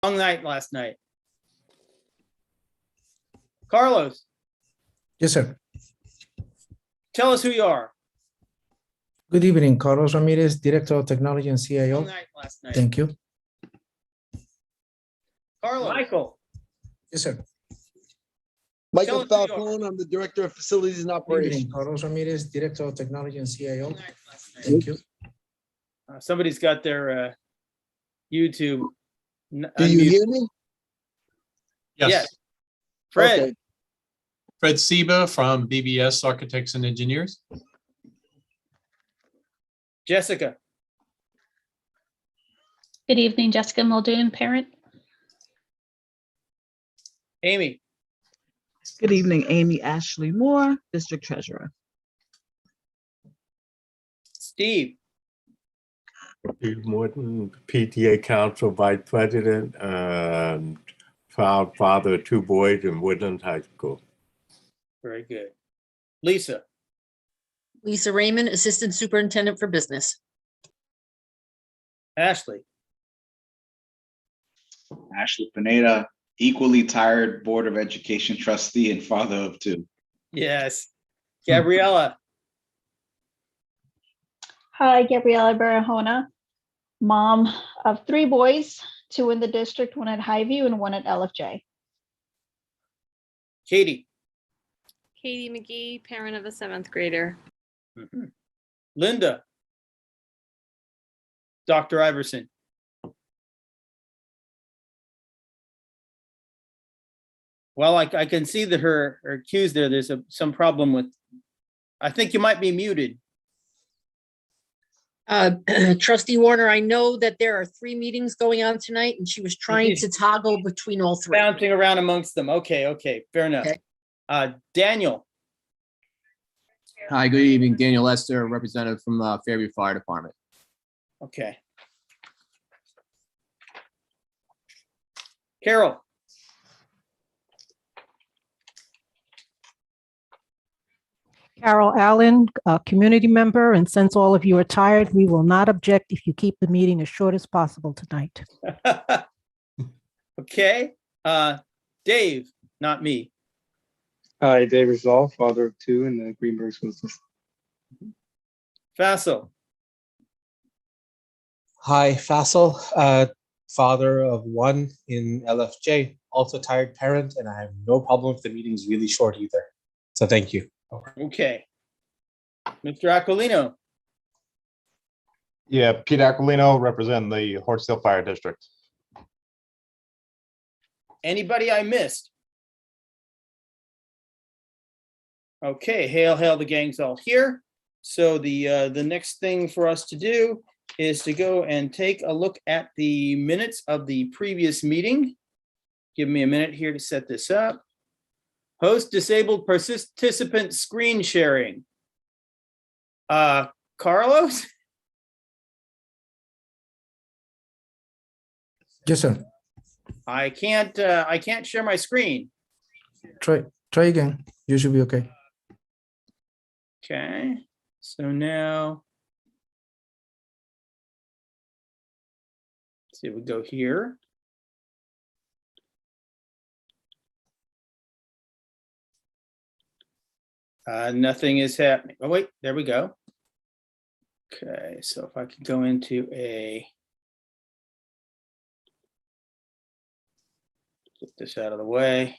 Long night last night. Carlos, Yes, sir. tell us who you are. Good evening, Carlos Ramirez, Director of Technology and Long CIO. night last night. Thank you. Carlos. Michael, Yes, sir. Tell Michael us who you are. Falcone, I'm the Director of Facilities and Good Operations. evening, Carlos Ramirez, Director of Technology and CIO. long night last night. Thank you. Somebody's got their YouTube. Do you hear me? Yes. Fred, Okay. Fred Seba from BBS Architects and Engineers. Jessica, Good evening, Jessica Muldoon, parent. Amy, Good evening, Amy Ashley Moore, District Treasurer. Steve, Steve Morton, PTA Council Vice President, and proud father of 2 boys in Woodland High School. very good. Lisa, Lisa Raymond, Assistant Superintendent for Business. Ashley, Ashley Pineda, equally tired Board of Education trustee and father of 2. yes. Gabriella, Hi, Gabriela Barahona, mom of 3 boys, 2 in the district, 1 at Highview and 1 at LFJ. Katie, Katie McGee, parent of a 7th grader. mhm. Linda, Dr. Iverson, well, I can see that her cues there. There's some problem with, I think you might be muted. Trustee Warner, I know that there are 3 meetings going on tonight, and she was trying to toggle between all 3. Bouncing around amongst them. Okay, fair enough. Okay. Daniel, Hi, good evening. Daniel Lester, representative from Fairview Fire Department. okay. Carol, Carol Allen, a community member, and since all of you are tired, we will not object if you keep the meeting as short as possible tonight. okay. Dave, not me. Hi, Dave Rizal, father of 2 in the Greenburgh school system. Faisal, Hi, Faisal, father of 1 in LFJ, also tired parent, and I have no problem if the meeting's really short either. So thank you. okay. Mr. Aquilino, Yeah, Pete Aquilino, representing the Horsesdale Fire District. anybody I missed? Okay, hail, the gang's all here. So the next thing for us to do is to go and take a look at the minutes of the previous meeting. Give me a minute here to set this up. Host disabled participant screen sharing. Carlos? Yes, sir. I can't share my screen. Try again. You should be okay. Okay, so now. Let's see, we go here. Nothing is happening. Oh, wait, there we go. Okay, so if I could go into get this out of the way.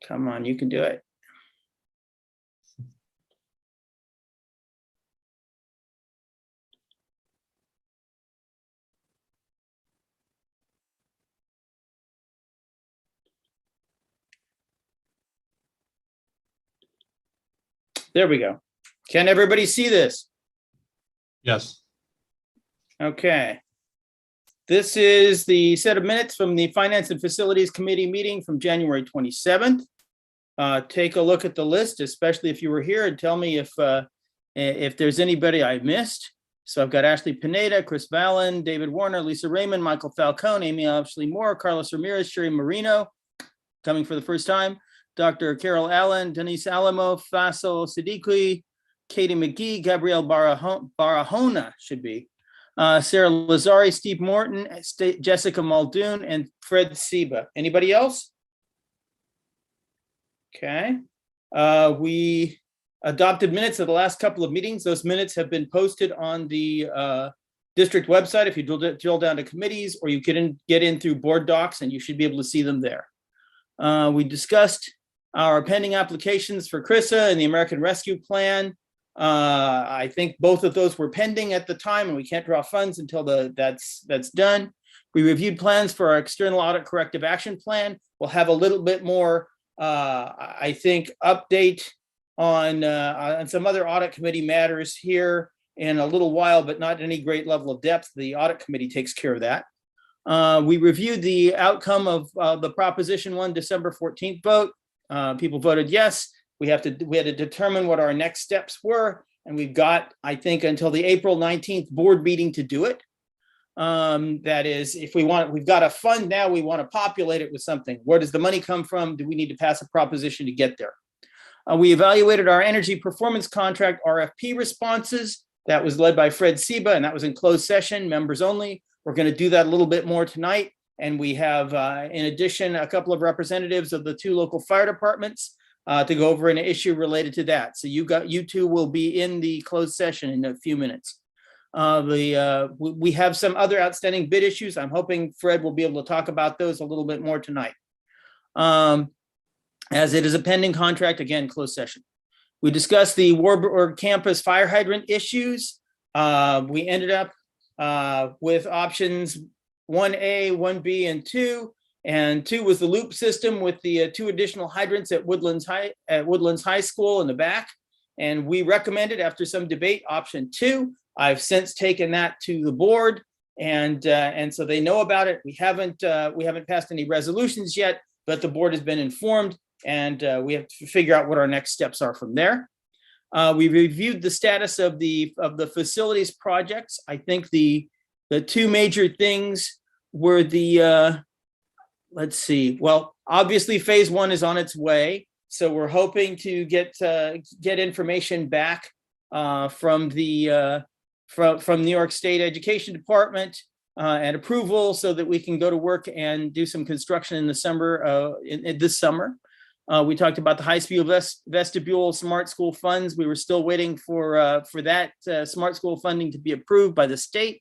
Come on, you can do it. There we go. Can everybody see this? Yes. Okay. This is the set of minutes from the Finance and Facilities Committee meeting from January 27th. Take a look at the list, especially if you were here, and tell me if If there's anybody I missed, so I've got Ashley Pineda, Chris Vallon, David Warner, Lisa Raymond, Michael Falcone, Amy Ashley Moore, Carlos Ramirez, Sherry Marino, coming for the first time, Dr. Carol Allen, Denise Alamo, Faisal Siddiqui, Katie McGee, Gabrielle Barahona should be, Sarah Lazari, Steve Morton, Jessica Muldoon, and Fred Seba. Anybody else? Okay. We adopted minutes of the last couple of meetings. Those minutes have been posted on the district website. If you drill down to committees, or you can get in through board docs, and you should be able to see them there. We discussed our pending applications for CRISA and the American Rescue Plan. I think both of those were pending at the time, and we can't draw funds until that's done. We reviewed plans for our external audit corrective action plan. We'll have a little bit more, I think, update on some other audit committee matters here in a little while, but not any great level of depth. The audit committee takes care of that. We reviewed the outcome of the Proposition 1 December 14th vote. People voted yes. We had to determine what our next steps were, and we've got, I think, until the April 19th board meeting to do it. That is, if we want, we've got a fund now, we want to populate it with something. Where does the money come from? Do we need to pass a proposition to get there? We evaluated our energy performance contract RFP responses. That was led by Fred Seba, and that was in closed session, members only. We're going to do that a little bit more tonight. And we have, in addition, a couple of representatives of the 2 local fire departments to go over an issue related to that. So you two will be in the closed session in a few minutes. We have some other outstanding bid issues. I'm hoping Fred will be able to talk about those a little bit more tonight. As it is a pending contract, again, closed session. We discussed the Warburg campus fire hydrant issues. We ended up with options 1A, 1B, and 2. And 2 was the loop system with the 2 additional hydrants at Woodlands High School in the back. And we recommended, after some debate, option 2. I've since taken that to the board, and so they know about it. We haven't passed any resolutions yet, but the board has been informed, and we have to figure out what our next steps are from there. We reviewed the status of the facilities projects. I think the 2 major things were the let's see. Well, obviously, phase 1 is on its way, so we're hoping to get information back from the from New York State Education Department and approval, so that we can go to work and do some construction in the summer. This summer, we talked about the high-speed vestibule smart school funds. We were still waiting for that smart school funding to be approved by the state.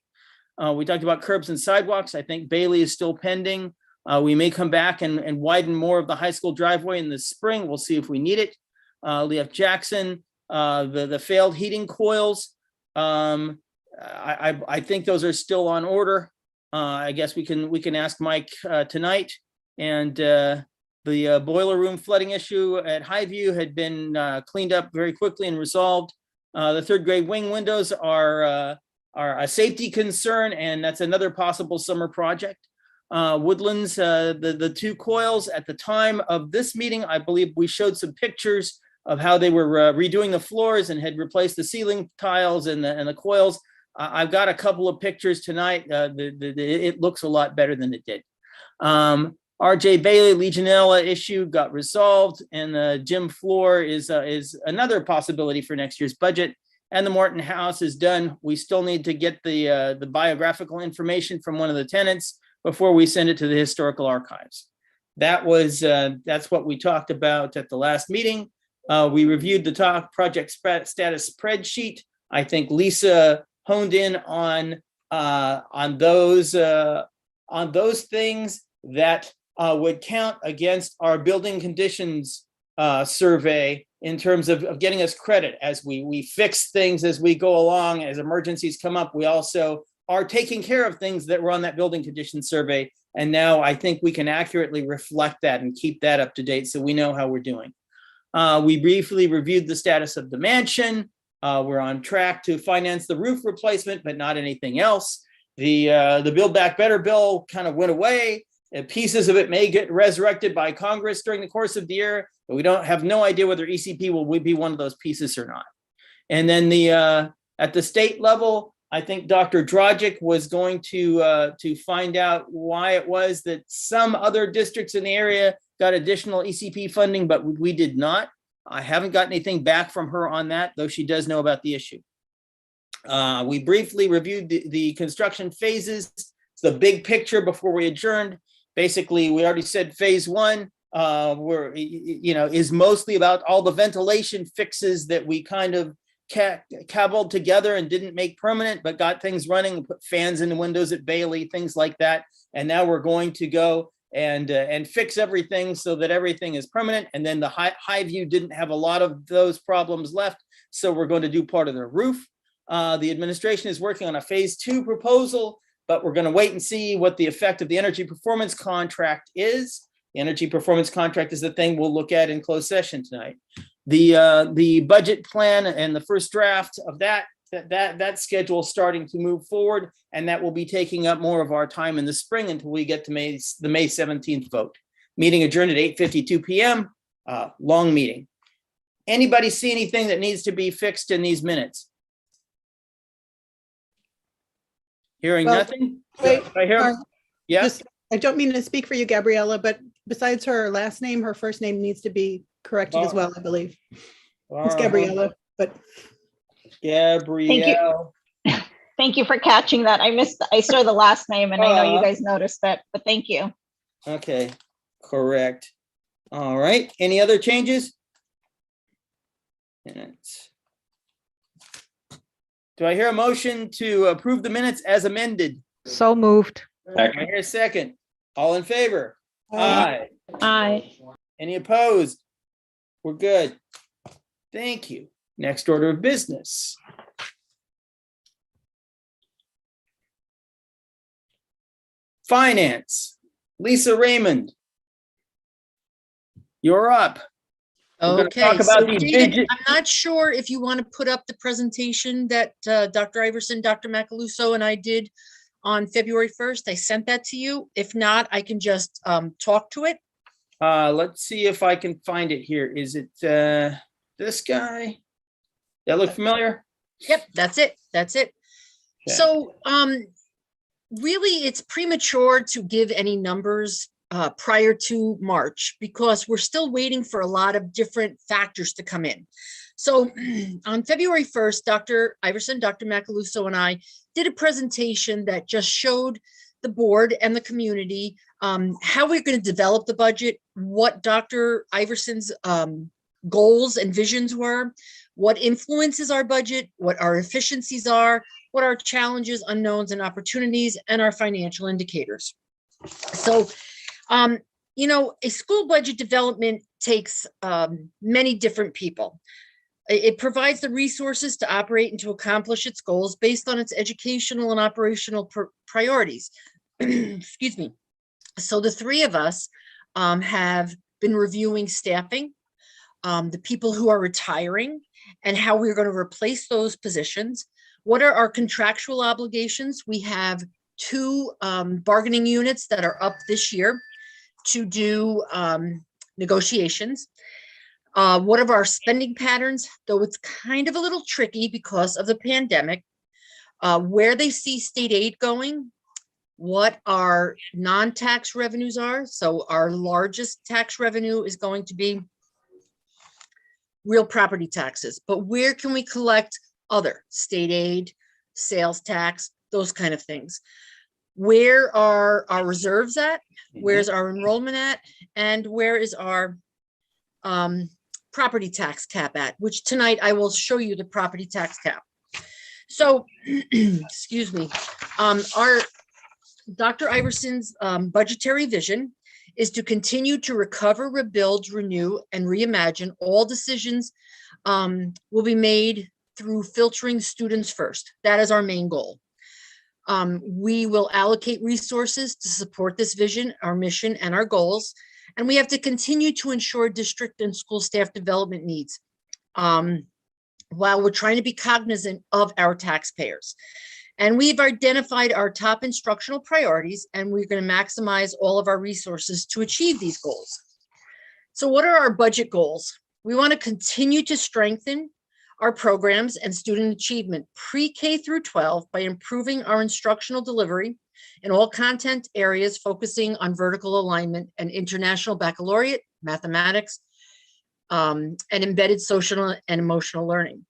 We talked about curbs and sidewalks. I think Bailey is still pending. We may come back and widen more of the high school driveway in the spring. We'll see if we need it. Leah Jackson, the failed heating coils. I think those are still on order. I guess we can ask Mike tonight. And the boiler room flooding issue at Highview had been cleaned up very quickly and resolved. The 3rd grade wing windows are a safety concern, and that's another possible summer project. Woodlands, the 2 coils at the time of this meeting, I believe we showed some pictures of how they were redoing the floors and had replaced the ceiling tiles and the coils. I've got a couple of pictures tonight. It looks a lot better than it did. RJ Bailey Legionella issue got resolved, and the gym floor is another possibility for next year's budget. And the Morton House is done. We still need to get the biographical information from one of the tenants before we send it to the historical archives. That's what we talked about at the last meeting. We reviewed the top project status spreadsheet. I think Lisa honed in on those things that would count against our building conditions survey in terms of getting us credit as we fix things as we go along. As emergencies come up, we also are taking care of things that were on that building conditions survey. And now I think we can accurately reflect that and keep that up to date, so we know how we're doing. We briefly reviewed the status of the mansion. We're on track to finance the roof replacement, but not anything else. The Build Back Better bill kind of went away. Pieces of it may get resurrected by Congress during the course of the year, but we have no idea whether ECP will be one of those pieces or not. And then at the state level, I think Dr. Drogic was going to find out why it was that some other districts in the area got additional ECP funding, but we did not. I haven't got anything back from her on that, though she does know about the issue. We briefly reviewed the construction phases. It's the big picture before we adjourned. Basically, we already said phase one is mostly about all the ventilation fixes that we kind of cobbled together and didn't make permanent, but got things running, put fans in the windows at Bailey, things like that. And now we're going to go and fix everything so that everything is permanent. And then the Highview didn't have a lot of those problems left, so we're going to do part of the roof. The administration is working on a phase 2 proposal, but we're going to wait and see what the effect of the energy performance contract is. The energy performance contract is the thing we'll look at in closed session tonight. The budget plan and the first draft of that schedule starting to move forward, and that will be taking up more of our time in the spring until we get to the May 17th vote. Meeting adjourned at 8:52 p.m. Long meeting. Anybody see anything that needs to be fixed in these minutes? Hearing nothing? Wait, I hear. Yes. I don't mean to speak for you, Gabriella, but besides her last name, her first name needs to be corrected as well, I believe. It's Gabriella, but. Gabrielle. Thank you for catching that. I saw the last name and I know you guys noticed that, but thank you. Okay, correct. All right, any other changes? Minutes. Do I hear a motion to approve the minutes as amended? So moved. I hear a second. All in favor? Aye. Aye. Any opposed? We're good. Thank you. Next order of business. Finance. Lisa Raymond. You're up. We're gonna Okay, talk so about the David, digit- I'm not sure if you want to put up the presentation that Dr. Iverson, Dr. Macaluso, and I did on February 1st. I sent that to you. If not, I can just talk to it. Let's see if I can find it here. Is it this guy? That look familiar? Yep, that's it. That's it. Okay. So really, it's premature to give any numbers prior to March because we're still waiting for a lot of different factors to come in. So on February 1st, Dr. Iverson, Dr. Macaluso, and I did a presentation that just showed the board and the community how we're going to develop the budget, what Dr. Iverson's goals and visions were, what influences our budget, what our efficiencies are, what our challenges, unknowns, and opportunities, and our financial indicators. So, a school budget development takes many different people. It provides the resources to operate and to accomplish its goals based on its educational and operational priorities. Excuse me. So the three of us have been reviewing staffing, the people who are retiring, and how we're going to replace those positions. What are our contractual obligations? We have 2 bargaining units that are up this year to do negotiations. What are our spending patterns, though it's kind of a little tricky because of the pandemic, where they see state aid going, what our non-tax revenues are. So our largest tax revenue is going to be real property taxes, but where can we collect other state aid, sales tax, those kind of things? Where are our reserves at? Where's our enrollment at? And where is our property tax cap at? Which tonight I will show you the property tax cap. So, excuse me, our Dr. Iverson's budgetary vision is to continue to recover, rebuild, renew, and reimagine. All decisions will be made through filtering students first. That is our main goal. We will allocate resources to support this vision, our mission, and our goals. And we have to continue to ensure district and school staff development needs while we're trying to be cognizant of our taxpayers. And we've identified our top instructional priorities, and we're going to maximize all of our resources to achieve these goals. So what are our budget goals? We want to continue to strengthen our programs and student achievement pre-K through 12 by improving our instructional delivery in all content areas, focusing on vertical alignment and international baccalaureate, mathematics, and embedded social and emotional learning.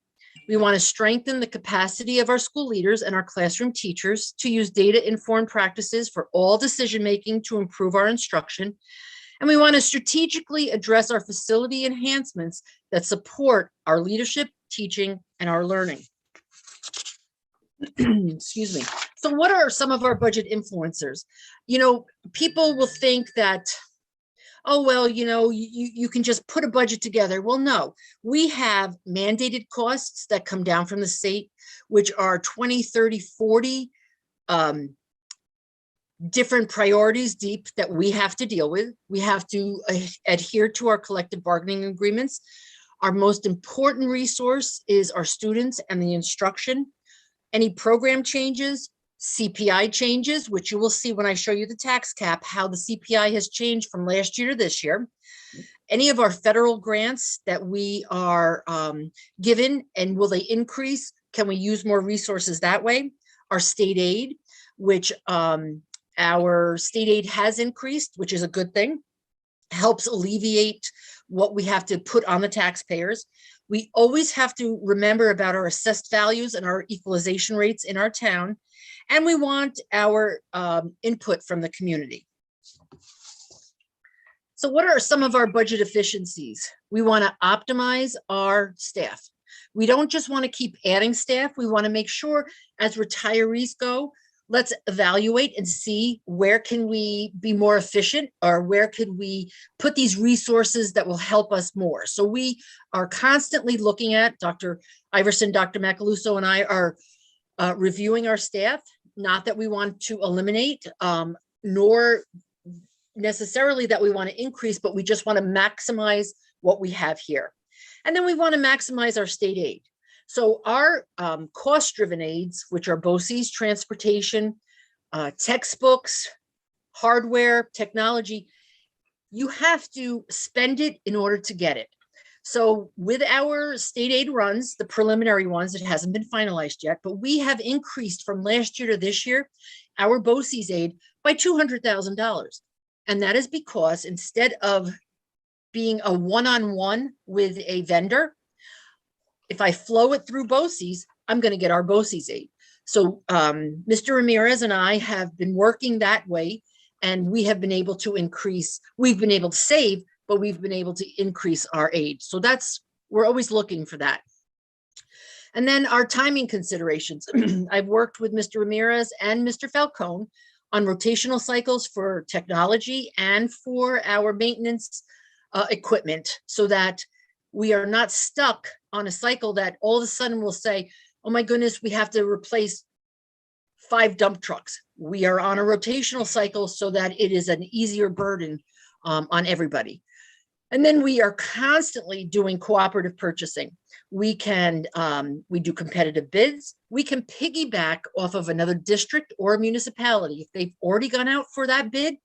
We want to strengthen the capacity of our school leaders and our classroom teachers to use data-informed practices for all decision-making to improve our instruction. And we want to strategically address our facility enhancements that support our leadership, teaching, and our learning. Excuse me. So what are some of our budget influencers? You know, people will think that, oh, well, you know, you can just put a budget together. Well, no, we have mandated costs that come down from the state, which are 20, 30, 40 different priorities deep that we have to deal with. We have to adhere to our collective bargaining agreements. Our most important resource is our students and the instruction. Any program changes, CPI changes, which you will see when I show you the tax cap, how the CPI has changed from last year to this year. Any of our federal grants that we are given, and will they increase? Can we use more resources that way? Our state aid, which our state aid has increased, which is a good thing, helps alleviate what we have to put on the taxpayers. We always have to remember about our assessed values and our equalization rates in our town. And we want our input from the community. So what are some of our budget efficiencies? We want to optimize our staff. We don't just want to keep adding staff. We want to make sure as retirees go, let's evaluate and see where can we be more efficient, or where could we put these resources that will help us more. So we are constantly looking at, Dr. Iverson, Dr. Macaluso, and I are reviewing our staff. Not that we want to eliminate, nor necessarily that we want to increase, but we just want to maximize what we have here. And then we want to maximize our state aid. So our cost-driven aids, which are BOCES, transportation, textbooks, hardware, technology, you have to spend it in order to get it. So with our state aid runs, the preliminary ones, it hasn't been finalized yet, but we have increased from last year to this year, our BOCES aid by $200,000. And that is because instead of being a one-on-one with a vendor, if I flow it through BOCES, I'm going to get our BOCES aid. So Mr. Ramirez and I have been working that way, and we have been able to increase, we've been able to save, but we've been able to increase our aid. So that's, we're always looking for that. And then our timing considerations. I've worked with Mr. Ramirez and Mr. Falcone on rotational cycles for technology and for our maintenance equipment, so that we are not stuck on a cycle that all of a sudden we'll say, oh my goodness, we have to replace 5 dump trucks. We are on a rotational cycle so that it is an easier burden on everybody. And then we are constantly doing cooperative purchasing. We can, we do competitive bids. We can piggyback off of another district or a municipality. If they've already gone out for that bid,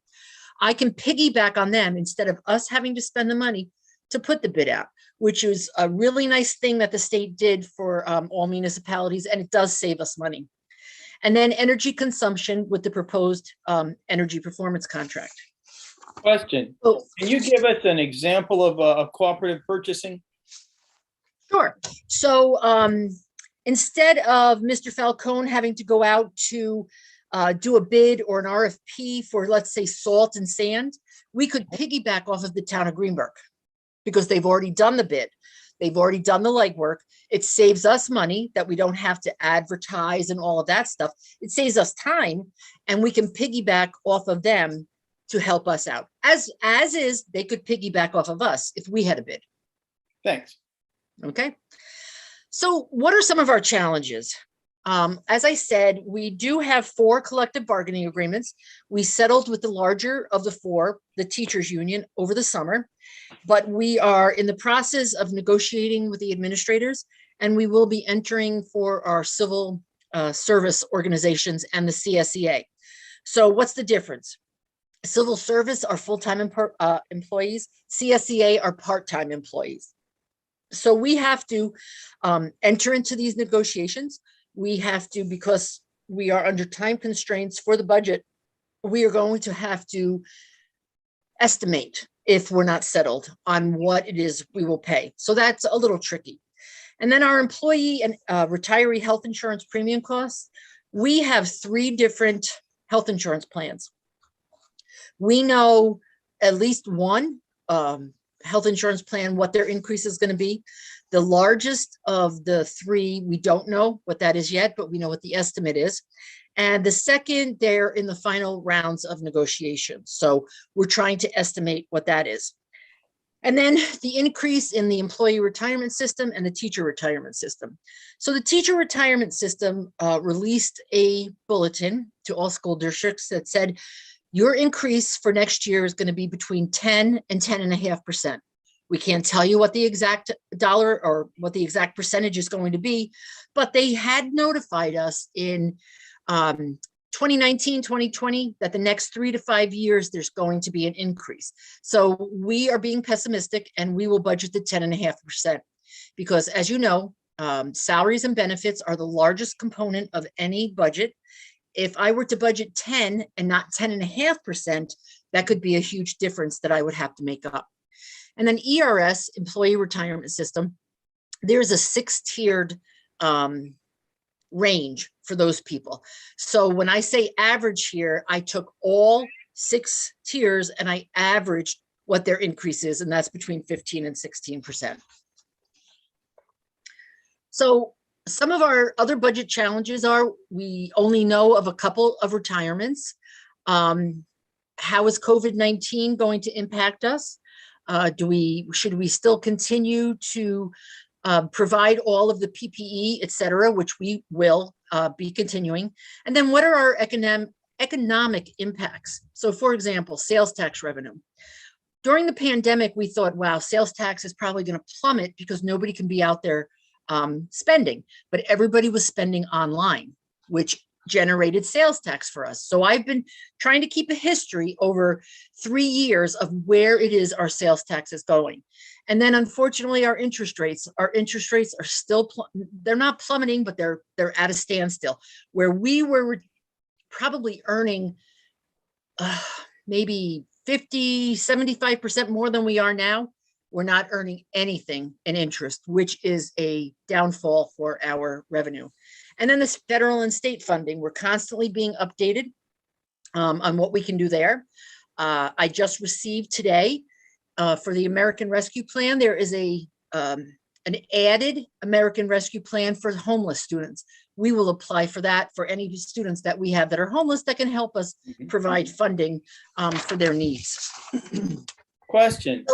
I can piggyback on them instead of us having to spend the money to put the bid out, which is a really nice thing that the state did for all municipalities, and it does save us money. And then energy consumption with the proposed energy performance contract. Question, can you give us an example of cooperative purchasing? Sure. So instead of Mr. Falcone having to go out to do a bid or an RFP for, let's say, salt and sand, we could piggyback off of the town of Greenburgh, because they've already done the bid. They've already done the legwork. It saves us money that we don't have to advertise and all of that stuff. It saves us time, and we can piggyback off of them to help us out. As is, they could piggyback off of us if we had a bid. Thanks. Okay. So what are some of our challenges? As I said, we do have 4 collective bargaining agreements. We settled with the larger of the 4, the teachers union, over the summer, but we are in the process of negotiating with the administrators, and we will be entering for our civil service organizations and the CSEA. So what's the difference? Civil service are full-time employees. CSEA are part-time employees. So we have to enter into these negotiations. We have to, because we are under time constraints for the budget, we are going to have to estimate if we're not settled on what it is we will pay. So that's a little tricky. And then our employee and retiree health insurance premium costs. We have 3 different health insurance plans. We know at least one health insurance plan, what their increase is going to be. The largest of the 3, we don't know what that is yet, but we know what the estimate is. And the second, they're in the final rounds of negotiations. So we're trying to estimate what that is. And then the increase in the employee retirement system and the teacher retirement system. So the teacher retirement system released a bulletin to all school districts that said, your increase for next year is going to be between 10 and 10.5%. We can't tell you what the exact dollar or what the exact percentage is going to be, but they had notified us in 2019, 2020, that the next 3 to 5 years, there's going to be an increase. So we are being pessimistic and we will budget the 10.5%, because as you know, salaries and benefits are the largest component of any budget. If I were to budget 10 and not 10.5%, that could be a huge difference that I would have to make up. And then ERS, employee retirement system, there's a 6-tiered range for those people. So when I say average here, I took all 6 tiers and I averaged what their increase is, and that's between 15 and 16%. So some of our other budget challenges are, we only know of a couple of retirements. How is COVID-19 going to impact us? Should we still continue to provide all of the PPE, et cetera, which we will be continuing? And then what are our economic impacts? So for example, sales tax revenue. During the pandemic, we thought, wow, sales tax is probably going to plummet because nobody can be out there spending, but everybody was spending online, which generated sales tax for us. So I've been trying to keep a history over 3 years of where it is our sales tax is going. And then unfortunately, our interest rates are still, they're not plummeting, but they're at a standstill, where we were probably earning maybe 50, 75% more than we are now. We're not earning anything in interest, which is a downfall for our revenue. And then this federal and state funding, we're constantly being updated on what we can do there. I just received today for the American Rescue Plan, there is an added American Rescue Plan for homeless students. We will apply for that for any students that we have that are homeless that can help us provide funding for their needs. Question.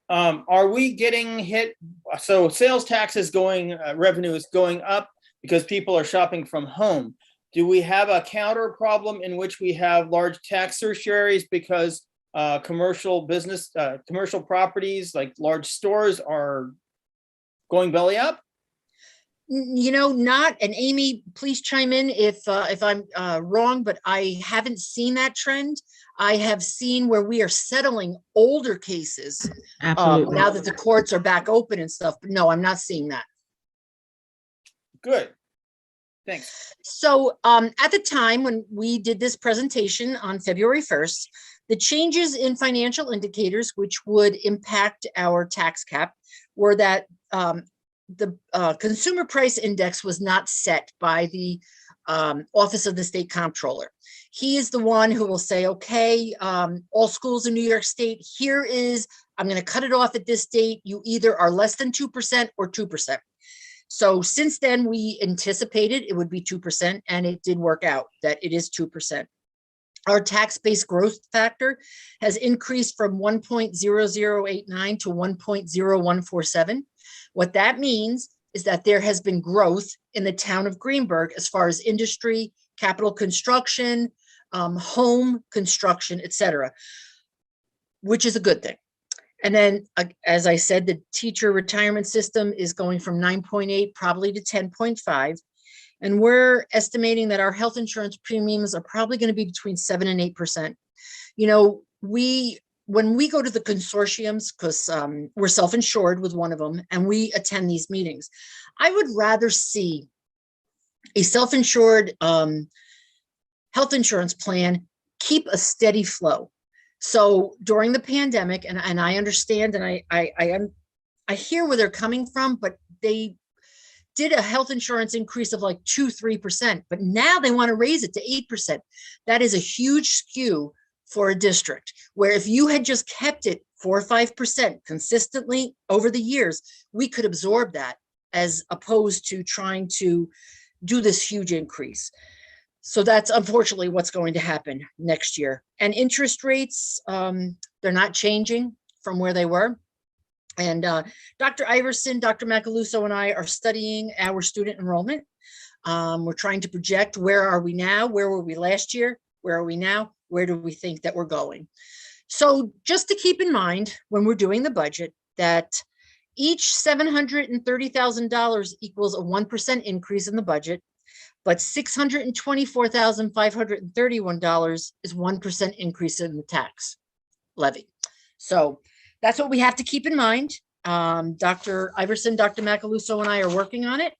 Are we getting hit? So sales tax is revenue is going up because people are shopping from home. Do we have a counter problem in which we have large tax surcharges because commercial properties like large stores are going belly up? You know, not, and Amy, please chime in if I'm wrong, but I haven't seen that trend. I have seen where we are settling older cases now that the courts are back open and stuff, but no, I'm not seeing that. Good, thanks. So at the time when we did this presentation on February 1st, the changes in financial indicators, which would impact our tax cap, were that the consumer price index was not set by the Office of the State Comptroller. He is the one who will say, okay, all schools in New York State, here is, I'm going to cut it off at this date. You either are less than 2% or 2%. So since then, we anticipated it would be 2%, and it did work out that it is 2%. Our tax-based growth factor has increased from 1.0089 to 1.0147. What that means is that there has been growth in the town of Greenburgh as far as industry, capital construction, home construction, et cetera, which is a good thing. And then, as I said, the teacher retirement system is going from 9.8 probably to 10.5. And we're estimating that our health insurance premiums are probably going to be between 7 and 8%. You know, we when we go to the consortiums, because we're self-insured with one of them, and we attend these meetings, I would rather see a self-insured health insurance plan keep a steady flow. So during the pandemic, and I understand, and I hear where they're coming from, but they did a health insurance increase of like 2-3%, but now they want to raise it to 8%. That is a huge skew for a district, where if you had just kept it 4 or 5% consistently over the years, we could absorb that, as opposed to trying to do this huge increase. So that's unfortunately what's going to happen next year. And interest rates, they're not changing from where they were. And Dr. Iverson, Dr. Macaluso, and I are studying our student enrollment. We're trying to project, where are we now? Where were we last year? Where are we now? Where do we think that we're going? So just to keep in mind when we're doing the budget, that each $730,000 equals a 1% increase in the budget, but $624,531 is 1% increase in the tax levy. So that's what we have to keep in mind. Dr. Iverson, Dr. Macaluso, and I are working on it.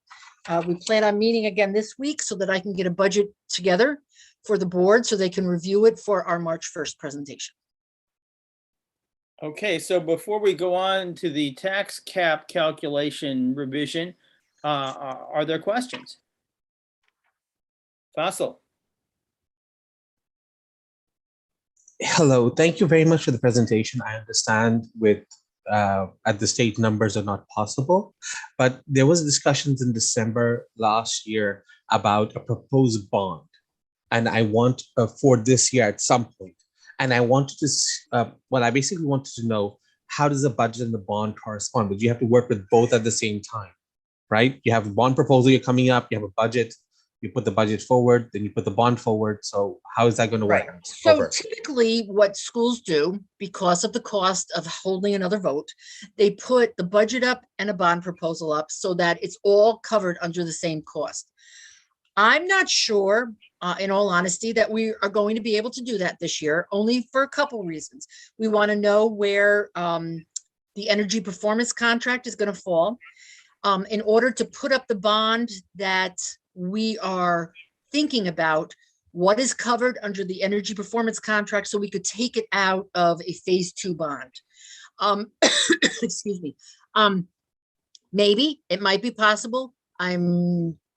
We plan on meeting again this week so that I can get a budget together for the board so they can review it for our March 1st presentation. Okay, so before we go on to the tax cap calculation revision, are there questions? Fossil. Hello, thank you very much for the presentation. I understand with at the state numbers are not possible, but there was discussions in December last year about a proposed bond, and I want for this year at some point. And I wanted to, well, I basically wanted to know, how does the budget and the bond correspond? But you have to work with both at the same time, right? You have a bond proposal, you're coming up, you have a budget, you put the budget forward, then you put the bond forward. So how is that going to work? Right. So typically what schools do, because of the cost of holding another vote, they put the budget up and a bond proposal up so that it's all covered under the same cost. I'm not sure, in all honesty, that we are going to be able to do that this year, only for a couple reasons. We want to know where the energy performance contract is going to fall. In order to put up the bond that we are thinking about, what is covered under the energy performance contract, so we could take it out of a phase 2 bond. Excuse me. Maybe it might be possible.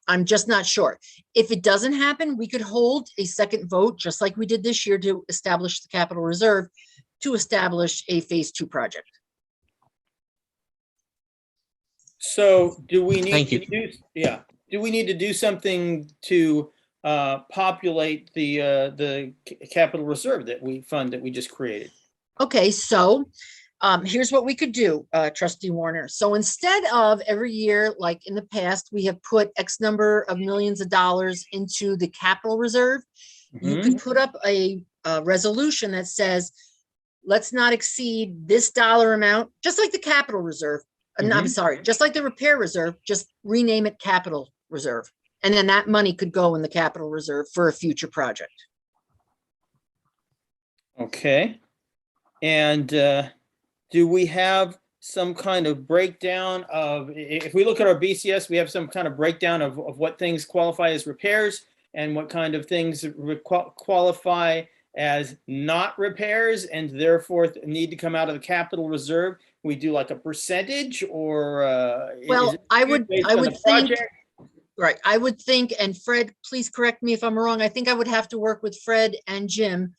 I'm just not sure. If it doesn't happen, we could hold a second vote, just like we did this year, to establish the capital reserve, to establish a phase 2 project. So do we need Thank to you. do, yeah, do we need to do something to populate the capital reserve that we fund that we just created? Okay, so here's what we could do, Trustee Warner. So instead of every year, like in the past, we have put X number of millions of dollars into the capital reserve, you could put up a resolution that says, let's not exceed this dollar amount, just like the capital reserve. I'm sorry, just like the repair reserve, just rename it capital reserve. And then that money could go in the capital reserve for a future project. Okay. And do we have some kind of breakdown of, if we look at our BCS, we have some kind of breakdown of what things qualify as repairs and what kind of things qualify as not repairs and therefore need to come out of the capital reserve? We do like a percentage, or well, I would think, right, I would think, and Fred, please correct me if I'm wrong, I think I would have to work with Fred and Jim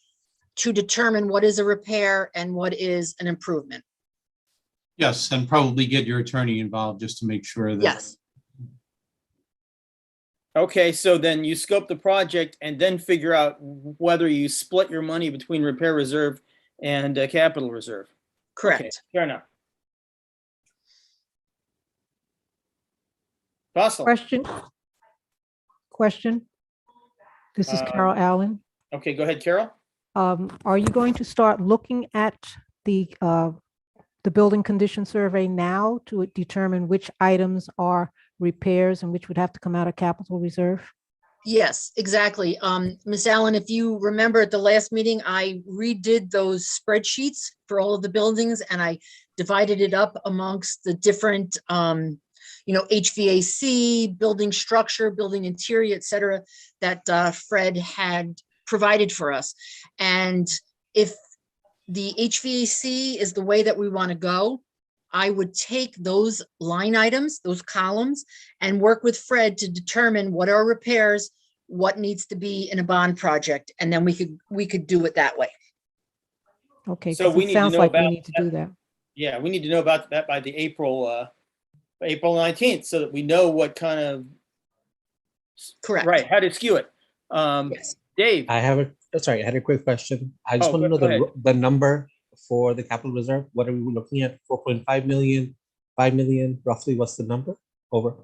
to determine what is a repair and what is an improvement. Yes, and probably get your attorney involved just to make sure that. Yes. Okay, so then you scope the project and then figure out whether you split your money between repair reserve and capital reserve. Correct. Okay, fair enough. Fossil. Question. This is Carol Allen. Okay, go ahead, Carol. Are you going to start looking at the building condition survey now to determine which items are repairs and which would have to come out of capital reserve? Yes, exactly. Miss Allen, if you remember at the last meeting, I redid those spreadsheets for all of the buildings and I divided it up amongst the different, HVAC, building structure, building interior, et cetera, that Fred had provided for us. And if the HVAC is the way that we want to go, I would take those line items, those columns, and work with Fred to determine what are repairs, what needs to be in a bond project, and then we could do it that way. Okay, So because we it need to sounds know like we about need to do that. Yeah, we need to know about that by the April 19th, so that we know what kind of, Correct. right, how to skew it. Yes. Dave, I had a quick question. I just Oh, want to know go ahead. the number for the capital reserve. What are we looking at? 4.5 million, 5 million, roughly what's the number? Over.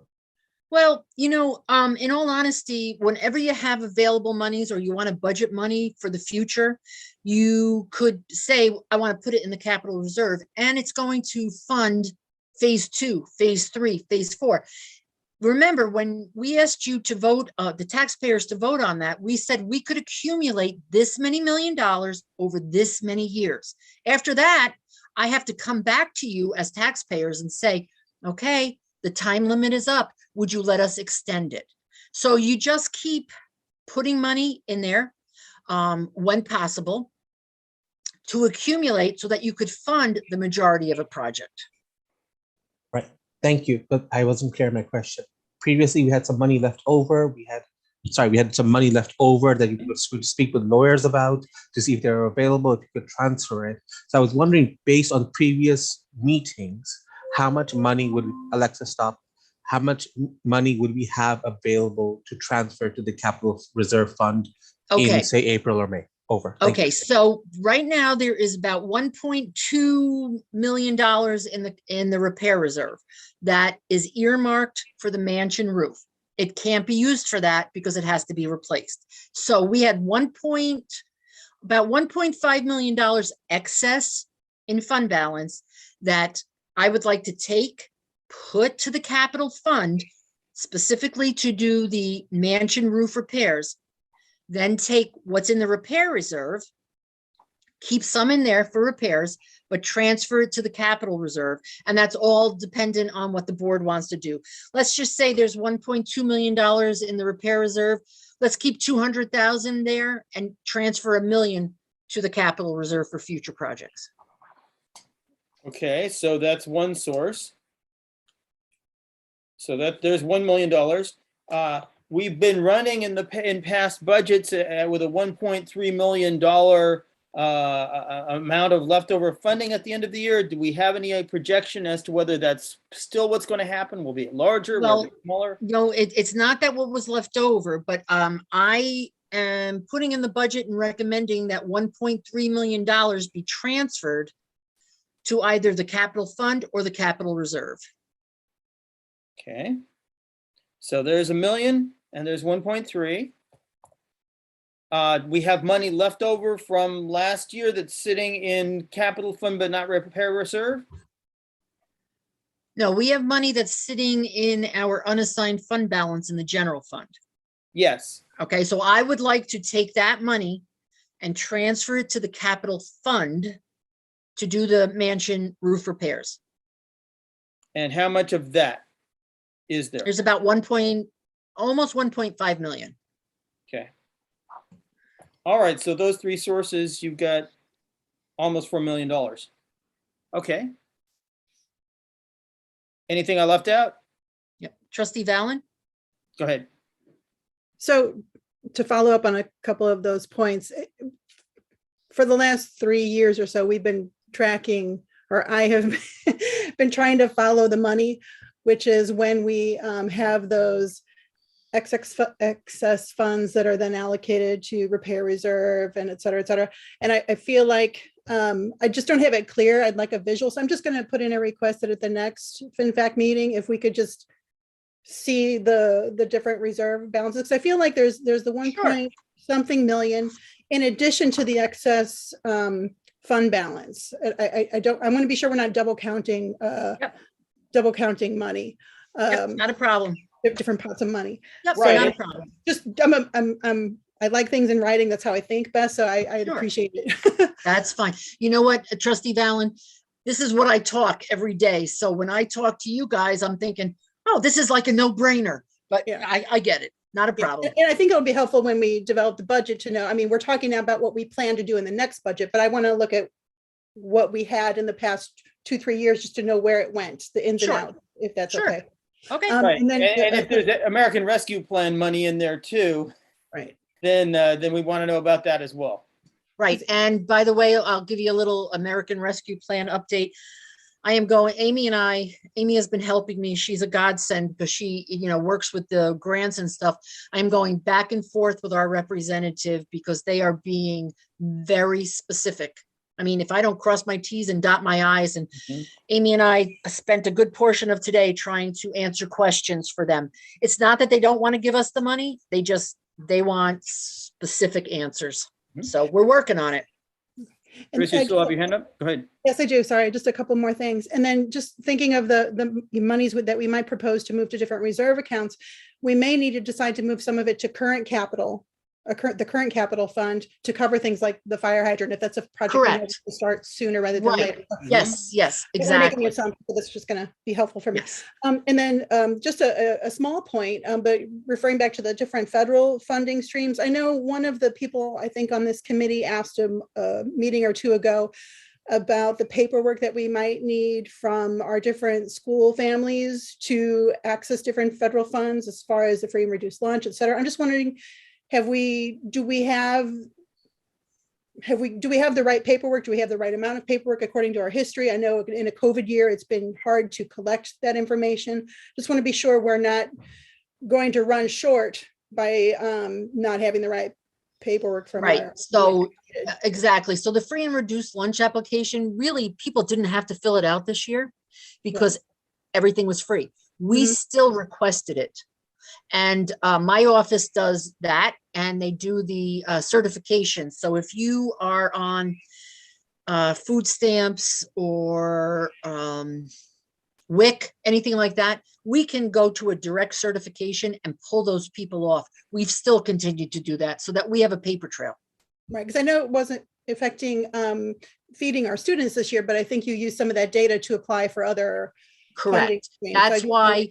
Well, in all honesty, whenever you have available monies or you want to budget money for the future, you could say, I want to put it in the capital reserve, and it's going to fund phase 2, phase 3, phase 4. Remember, when we asked you to vote, the taxpayers to vote on that, we said we could accumulate this many $1 million over this many years. After that, I have to come back to you as taxpayers and say, okay, the time limit is up. Would you let us extend it? So you just keep putting money in there when possible to accumulate so that you could fund the majority of a project. Right. Thank you. But I wasn't clear on my question. Previously, we had some money left over. We had some money left over that you could speak with lawyers about to see if they're available, if you could transfer it. So I was wondering, based on previous meetings, how much money would, Alexa, stop? How much money would we have available to transfer to the capital reserve fund in, say, April or May? Over. Thank you. So right now there is about $1.2 million in the repair reserve that is earmarked for the mansion roof. It can't be used for that because it has to be replaced. So we had about $1.5 million excess in fund balance that I would like to put to the capital fund specifically to do the mansion roof repairs. Then take what's in the repair reserve, keep some in there for repairs, but transfer it to the capital reserve. And that's all dependent on what the board wants to do. Let's just say there's $1.2 million in the repair reserve. Let's keep 200,000 there and transfer $1 million to the capital reserve for future projects. okay, so that's one source. So that there's $1 million. We've been running in past budgets with a $1.3 million amount of leftover funding at the end of the year. Do we have any projection as to whether that's still what's going to happen? Will it be larger? Will it be smaller? No, it's not that what was left over, but I am putting in the budget and recommending that $1.3 million be transferred to either the capital fund or the capital reserve. Okay. So there's $1 million and there's 1.3. We have money left over from last year that's sitting in capital fund but not repair reserve. No, we have money that's sitting in our unassigned fund balance in the general fund. Yes. Okay, so I would like to take that money and transfer it to the capital fund to do the mansion roof repairs. And how much of that is there? There's about almost 1.5 million. Okay. All right, so those three sources, you've got almost $4 million. Okay. Anything I left out? Yep. Trustee Valen? Go ahead. So to follow up on a couple of those points, for the last 3 years or so, we've been tracking, or I have been trying to follow the money, which is when we have those excess funds that are then allocated to repair reserve and et cetera, et cetera. And I feel like I just don't have it clear. I'd like a visual. So I'm just going to put in a request that at the next FinFac meeting, if we could just see the different reserve balances. Because I feel like there's the 1 point something million in addition to the excess fund balance. I want to be sure we're not double counting money. Yep, not a problem. different pots of money. Yep, So not a problem. just, I like things in writing. That's how I think best. So I'd Sure. appreciate it. That's fine. You know what, Trustee Valen, this is what I talk every day. So when I talk to you guys, I'm thinking, oh, this is like a no-brainer, but Yeah. I get it. Not a Yeah, problem. and I think it'll be helpful when we develop the budget to know, I mean, we're talking now about what we plan to do in the next budget, but I want to look at what we had in the past 2-3 years, just to know where it went, the ins and Sure. outs, if that's Sure. okay. Okay. Right. And then, And if there's that American Rescue Plan money in there too, right. then we want to know about that as well. Right. And by the way, I'll give you a little American Rescue Plan update. I am going, Amy has been helping me. She's a godsend because she, works with the grants and stuff. I'm going back and forth with our representative because they are being very specific. I mean, if I don't cross my T's and dot my I's, and Amy and I spent a good portion of today trying to answer questions for them. It's not that they don't want to give us the money. They want specific answers. So we're working on it. And Chris, you still have your hand up? Go ahead. Yes, I do. Sorry, just a couple more things. And then just thinking of the monies that we might propose to move to different reserve accounts, we may need to decide to move some of it to current capital, the current capital fund, to cover things like the fire hydrant, if that's a project we Correct. want to start sooner rather than Right. later. Yes, yes, But we're making exactly. assumptions, so that's just going to be helpful for me. Yes. And then just a small point, but referring back to the different federal funding streams, I know one of the people I think on this committee asked a meeting or two ago about the paperwork that we might need from our different school families to access different federal funds as far as the free and reduced lunch, et cetera. I'm just wondering, do we have the right paperwork? Do we have the right amount of paperwork according to our history? I know in a COVID year, it's been hard to collect that information. Just want to be sure we're not going to run short by not having the right paperwork from Right. our. So exactly. So the free and reduced lunch application, really, people didn't have to fill it out this year because everything was free. We still requested it. And my office does that, and they do the certification. So if you are on food stamps or WIC, anything like that, we can go to a direct certification and pull those people off. We've still continued to do that so that we have a paper trail. Right, because I know it wasn't affecting feeding our students this year, but I think you used some of that data to apply for other. Correct. That's why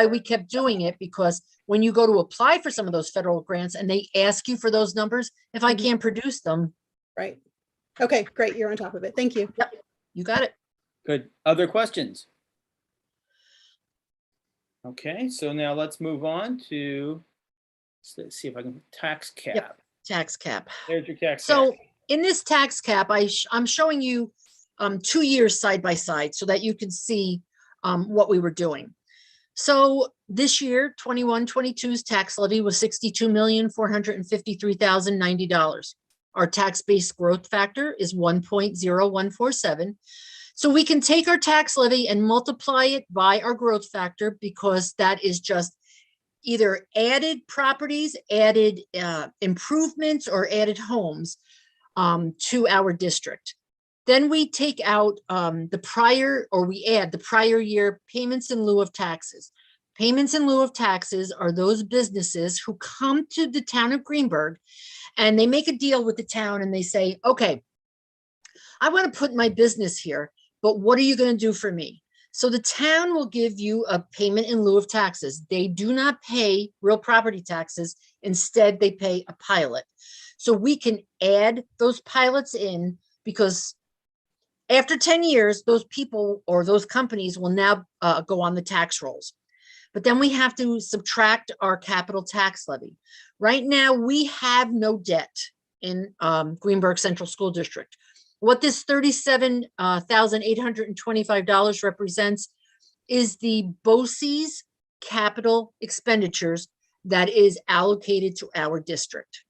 we kept doing it, because when you go to apply for some of those federal grants and they ask you for those numbers, if I can't produce them. Right. Okay, great. You're on top of it. Thank you. Yep, you got it. Good. Other questions? Okay, so now let's move on to, let's see if I can, tax cap. Yep, tax cap. There's your tax cap. So in this tax cap, I'm showing you 2 years side by side so that you can see what we were doing. So this year, 21-22's tax levy was $62,453,090. Our tax-based growth factor is 1.0147. So we can take our tax levy and multiply it by our growth factor, because that is just either added properties, added improvements, or added homes to our district. Then we take out we add the prior year payments in lieu of taxes. Payments in lieu of taxes are those businesses who come to the town of Greenburgh and they make a deal with the town and they say, okay, I want to put my business here, but what are you going to do for me? So the town will give you a payment in lieu of taxes. They do not pay real property taxes. Instead, they pay a pilot. So we can add those pilots in, because after 10 years, those people or those companies will now go on the tax rolls. But then we have to subtract our capital tax levy. Right now, we have no debt in Greenburgh Central School District. What this $37,825 represents is the BOCES capital expenditures that is allocated to our district.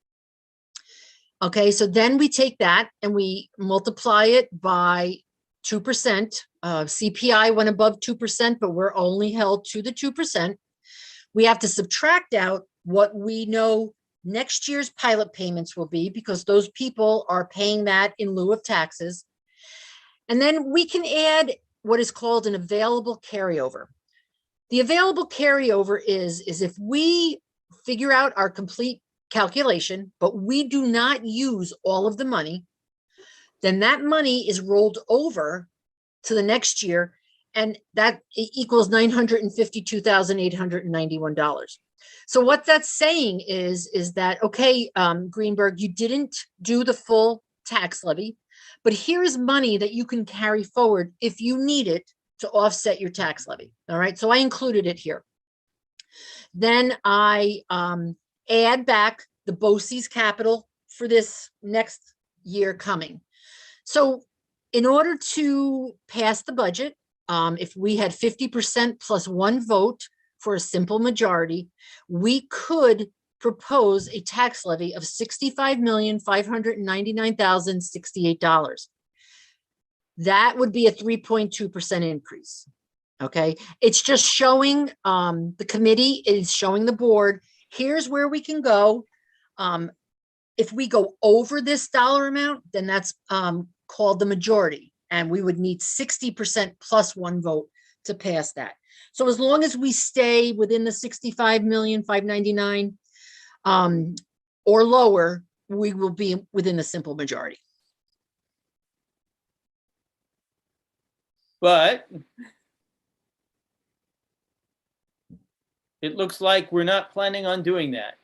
Okay, so then we take that and we multiply it by 2%. CPI went above 2%, but we're only held to the 2%. We have to subtract out what we know next year's pilot payments will be, because those people are paying that in lieu of taxes. And then we can add what is called an available carryover. the available carryover is if we figure out our complete calculation, but we do not use all of the money, then that money is rolled over to the next year, and that equals $952,891. So what that's saying is that, okay, Greenburgh, you didn't do the full tax levy, but here's money that you can carry forward if you need it to offset your tax levy. All right, so I included it here. Then I add back the BOCES capital for this next year coming. So in order to pass the budget, if we had 50% plus one vote for a simple majority, we could propose a tax levy of $65,599,068. That would be a 3.2% increase. Okay, it's just showing the committee is showing the board, here's where we can go. If we go over this dollar amount, then that's called the majority, and we would need 60% plus one vote to pass that. So as long as we stay within the 65,599,000 or lower, we will be within the simple majority. But it looks like we're not planning on doing that.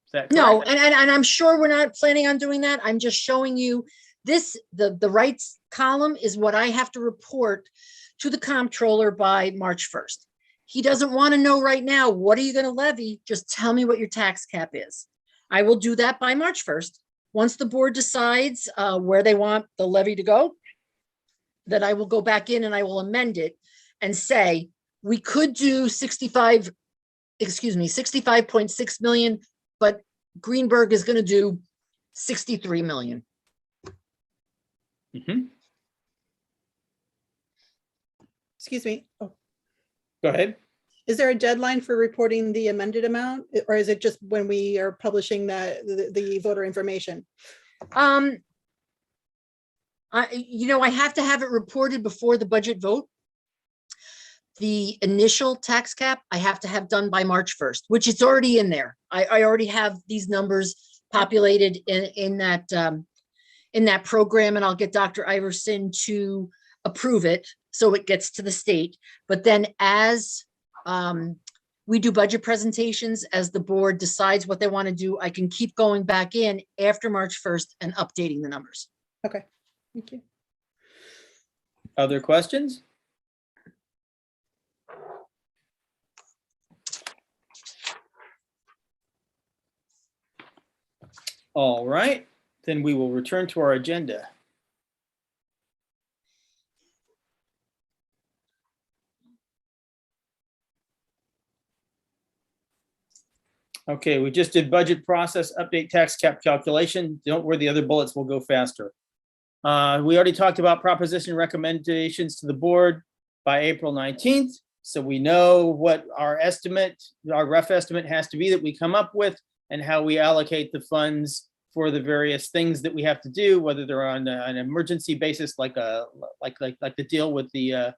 Is that No, correct? and I'm sure we're not planning on doing that. I'm just showing you this, the rights column is what I have to report to the comptroller by March 1st. He doesn't want to know right now, what are you going to levy? Just tell me what your tax cap is. I will do that by March 1st. Once the board decides where they want the levy to go, then I will go back in and I will amend it and say, we could do 65.6 million, but Greenburgh is going to do 63 million. Mhm. Excuse me. Oh, Go ahead. is there a deadline for reporting the amended amount, or is it just when we are publishing the voter information? I have to have it reported before the budget vote. The initial tax cap, I have to have done by March 1st, which it's already in there. I already have these numbers populated in that program, and I'll get Dr. Iverson to approve it so it gets to the state. But then as we do budget presentations, as the board decides what they want to do, I can keep going back in after March 1st and updating the numbers. Okay, thank you. Other questions? All right, then we will return to our agenda. Okay, we just did budget process, update tax cap calculation. Don't worry, the other bullets will go faster. We already talked about proposition recommendations to the board by April 19th. So we know what our estimate, our rough estimate has to be that we come up with, and how we allocate the funds for the various things that we have to do, whether they're on an emergency basis, like the deal with the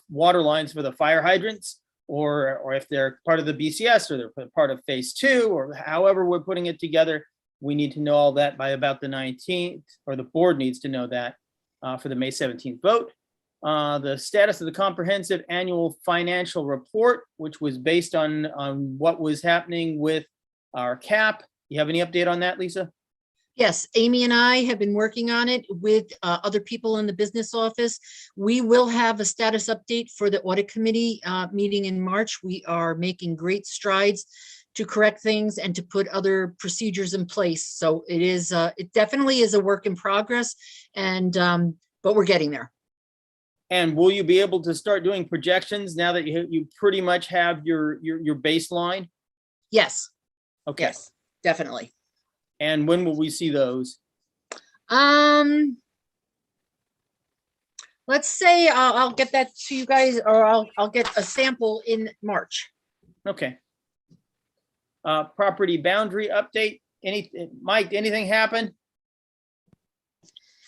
water lines for the fire hydrants, or if they're part of the BCS, or they're part of phase 2, or however we're putting it together. We need to know all that by about the 19th, or the board needs to know that for the May 17th vote. The status of the comprehensive annual financial report, which was based on what was happening with our cap. You have any update on that, Lisa? Yes, Amy and I have been working on it with other people in the business office. We will have a status update for the audit committee meeting in March. We are making great strides to correct things and to put other procedures in place. So it is, it definitely is a work in progress, and but we're getting there. And will you be able to start doing projections now that you pretty much have your baseline? Yes. Okay. Yes, definitely. And when will we see those? Let's say I'll get that to you guys, or I'll get a sample in March. Okay. Property boundary update. Mike, anything happen?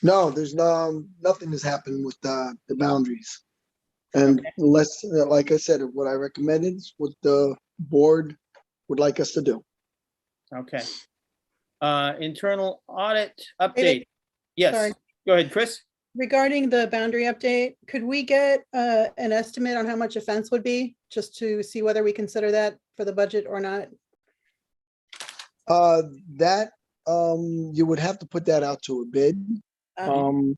No, there's nothing has happened with the boundaries. And unless, like I said, what I recommended is what the board would like us to do. Okay. Internal audit update. David, Yes, sorry. go ahead, Chris. Regarding the boundary update, could we get an estimate on how much a fence would be, just to see whether we consider that for the budget or not? That, you would have to put that out to a bid. Um,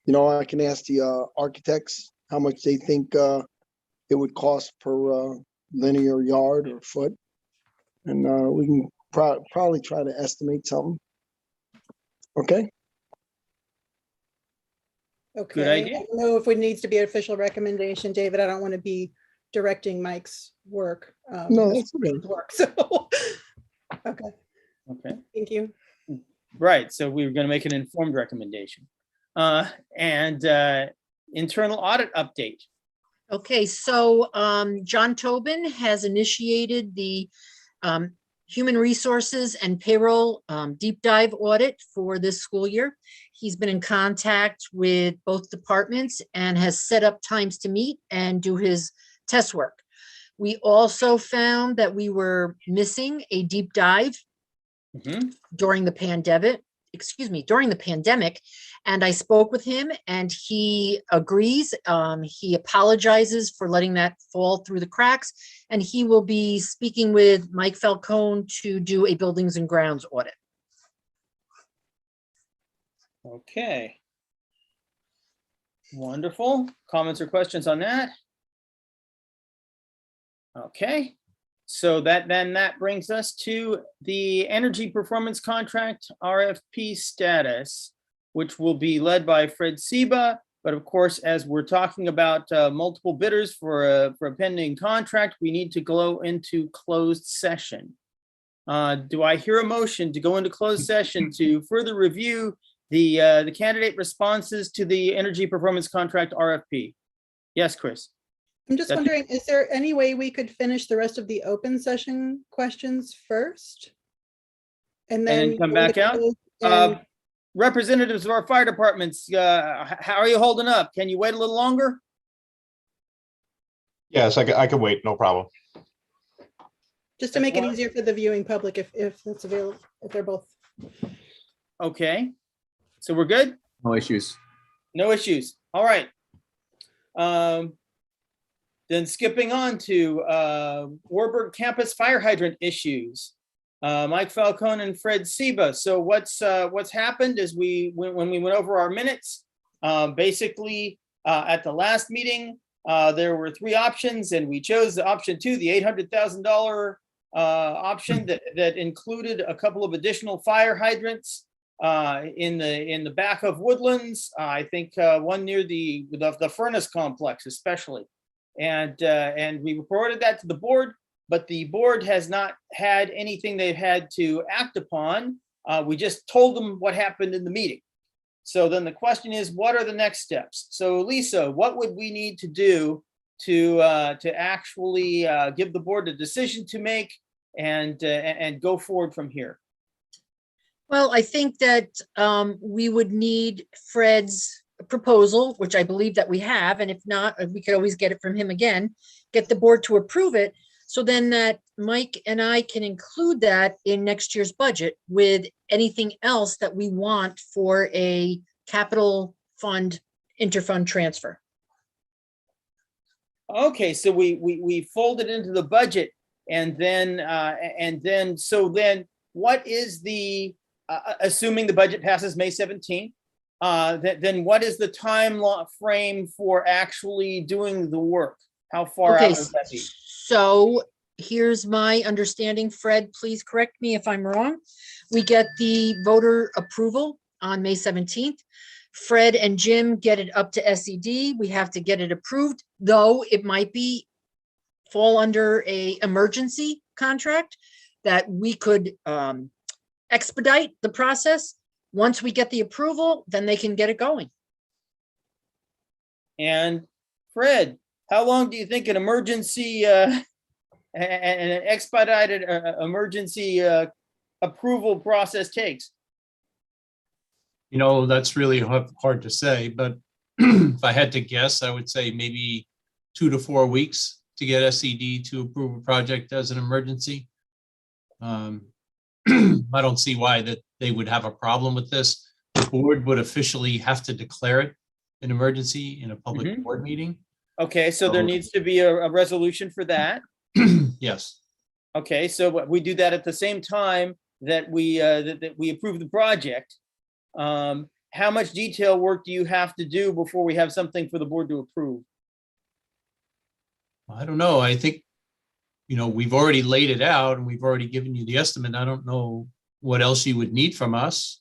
You know, I can ask the architects how much they think it would cost per linear yard or foot. And we can probably try to estimate something. Okay? Okay, idea. I don't know if it needs to be an official recommendation, David. I don't want to be directing Mike's work. No, that's okay. Work, so, okay, Okay. thank you. Right, so we were going to make an informed recommendation. And internal audit update. Okay, so John Tobin has initiated the Human Resources and Payroll Deep Dive Audit for this school year. He's been in contact with both departments and has set up times to meet and do his test work. We also found that we were missing a deep dive during the pandemic, and I spoke with him and he agrees. He apologizes for letting that fall through the cracks, and he will be speaking with Mike Falcone to do a buildings and grounds audit. Okay. Wonderful. Comments or questions on that? Okay. So that brings us to the energy performance contract RFP status, which will be led by Fred Seba. But of course, as we're talking about multiple bidders for a pending contract, we need to go into closed session. Do I hear a motion to go into closed session to further review the candidate responses to the energy performance contract RFP? Yes, Chris. I'm just wondering, is there any way we could finish the rest of the open session questions first? And then come go back into out? closed and- Representatives of our fire departments, how are you holding up? Can you wait a little longer? Yes, I can wait, no problem. Just to make it easier for the viewing public, if that's available, if they're both. Okay, so we're good? No issues. No issues. All right. Then skipping on to Warburg campus fire hydrant issues. Mike Falcone and Fred Seba. So what's happened is when we went over our minutes, basically at the last meeting, there were three options and we chose the option 2, the $800,000 option that included a couple of additional fire hydrants in the back of Woodlands. I think one near the furnace complex especially. And we reported that to the board, but the board has not had anything they've had to act upon. We just told them what happened in the meeting. So then the question is, what are the next steps? So Lisa, what would we need to do to actually give the board a decision to make and go forward from here? Well, I think that we would need Fred's proposal, which I believe that we have, and if not, we could always get it from him again, get the board to approve it. So then that Mike and I can include that in next year's budget with anything else that we want for a capital fund, interfund transfer. Okay, so we fold it into the budget and then what is the, assuming the budget passes May 17th, then what is the time frame for actually doing the work? How far out does that be? So here's my understanding. Fred, please correct me if I'm wrong. We get the voter approval on May 17th. Fred and Jim get it up to SED. We have to get it approved, though it might fall under a emergency contract that we could expedite the process. Once we get the approval, then they can get it going. And Fred, how long do you think an emergency and an expedited emergency approval process takes? You know, that's really hard to say, but if I had to guess, I would say maybe 2 to 4 weeks to get SED to approve a project as an emergency. I don't see why that they would have a problem with this. The board would officially have to declare it an emergency in a public board meeting. Okay, so there So- needs to be a resolution for that. Yes. Okay, so we do that at the same time that we approve the project. How much detail work do you have to do before we have something for the board to approve? I don't know. I think, we've already laid it out and we've already given you the estimate. I don't know what else you would need from us.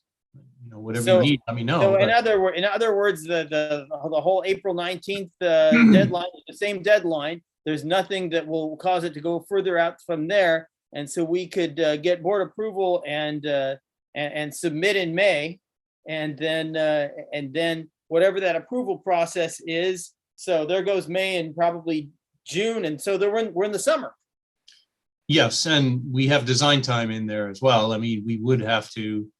Whatever So- you need, let me know. So in but- other words, the whole April 19th deadline is the same deadline. There's nothing that will cause it to go further out from there. And so we could get board approval and submit in May. And then whatever that approval process is, so there goes May and probably June. And so we're in the summer. Yes, and we have design time in there as well. I mean, we would have to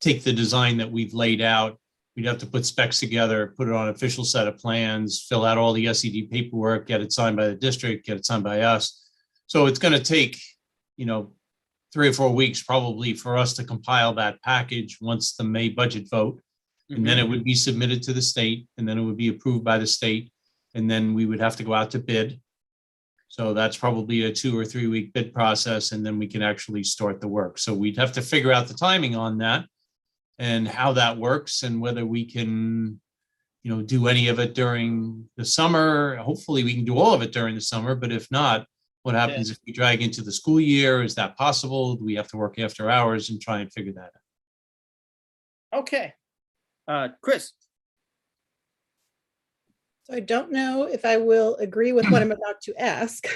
take the design that we've laid out. We'd have to put specs together, put it on an official set of plans, fill out all the SED paperwork, get it signed by the district, get it signed by us. So it's going to take, 3 or 4 weeks probably for us to compile that package once the May budget vote. And then it would be submitted to the state, and then it would be approved by the state. And then we would have to go out to bid. So that's probably a 2 or 3 week bid process, and then we can actually start the work. So we'd have to figure out the timing on that and how that works and whether we can, do any of it during the summer. Hopefully we can do all of it during the summer, but if not, what happens if we drag into the school year? Is that possible? Do we have to work after hours and try and figure that out? Okay. Chris. So I don't know if I will agree with what I'm about to ask,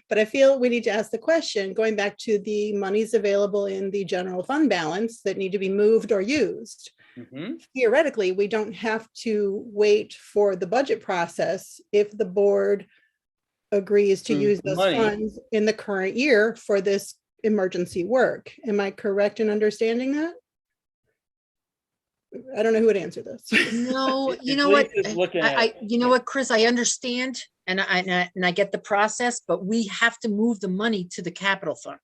but I feel we need to ask the question, going back to the monies available in the general fund balance that need to be moved or used. Theoretically, we don't have to wait for the budget process if the board agrees to use those money. funds in the current year for this emergency work. Am I correct in understanding that? I don't know who would answer this. No, If you know what? Lisa's looking at I, it. you know what, Chris, I understand and I get the process, but we have to move the money to the capital fund.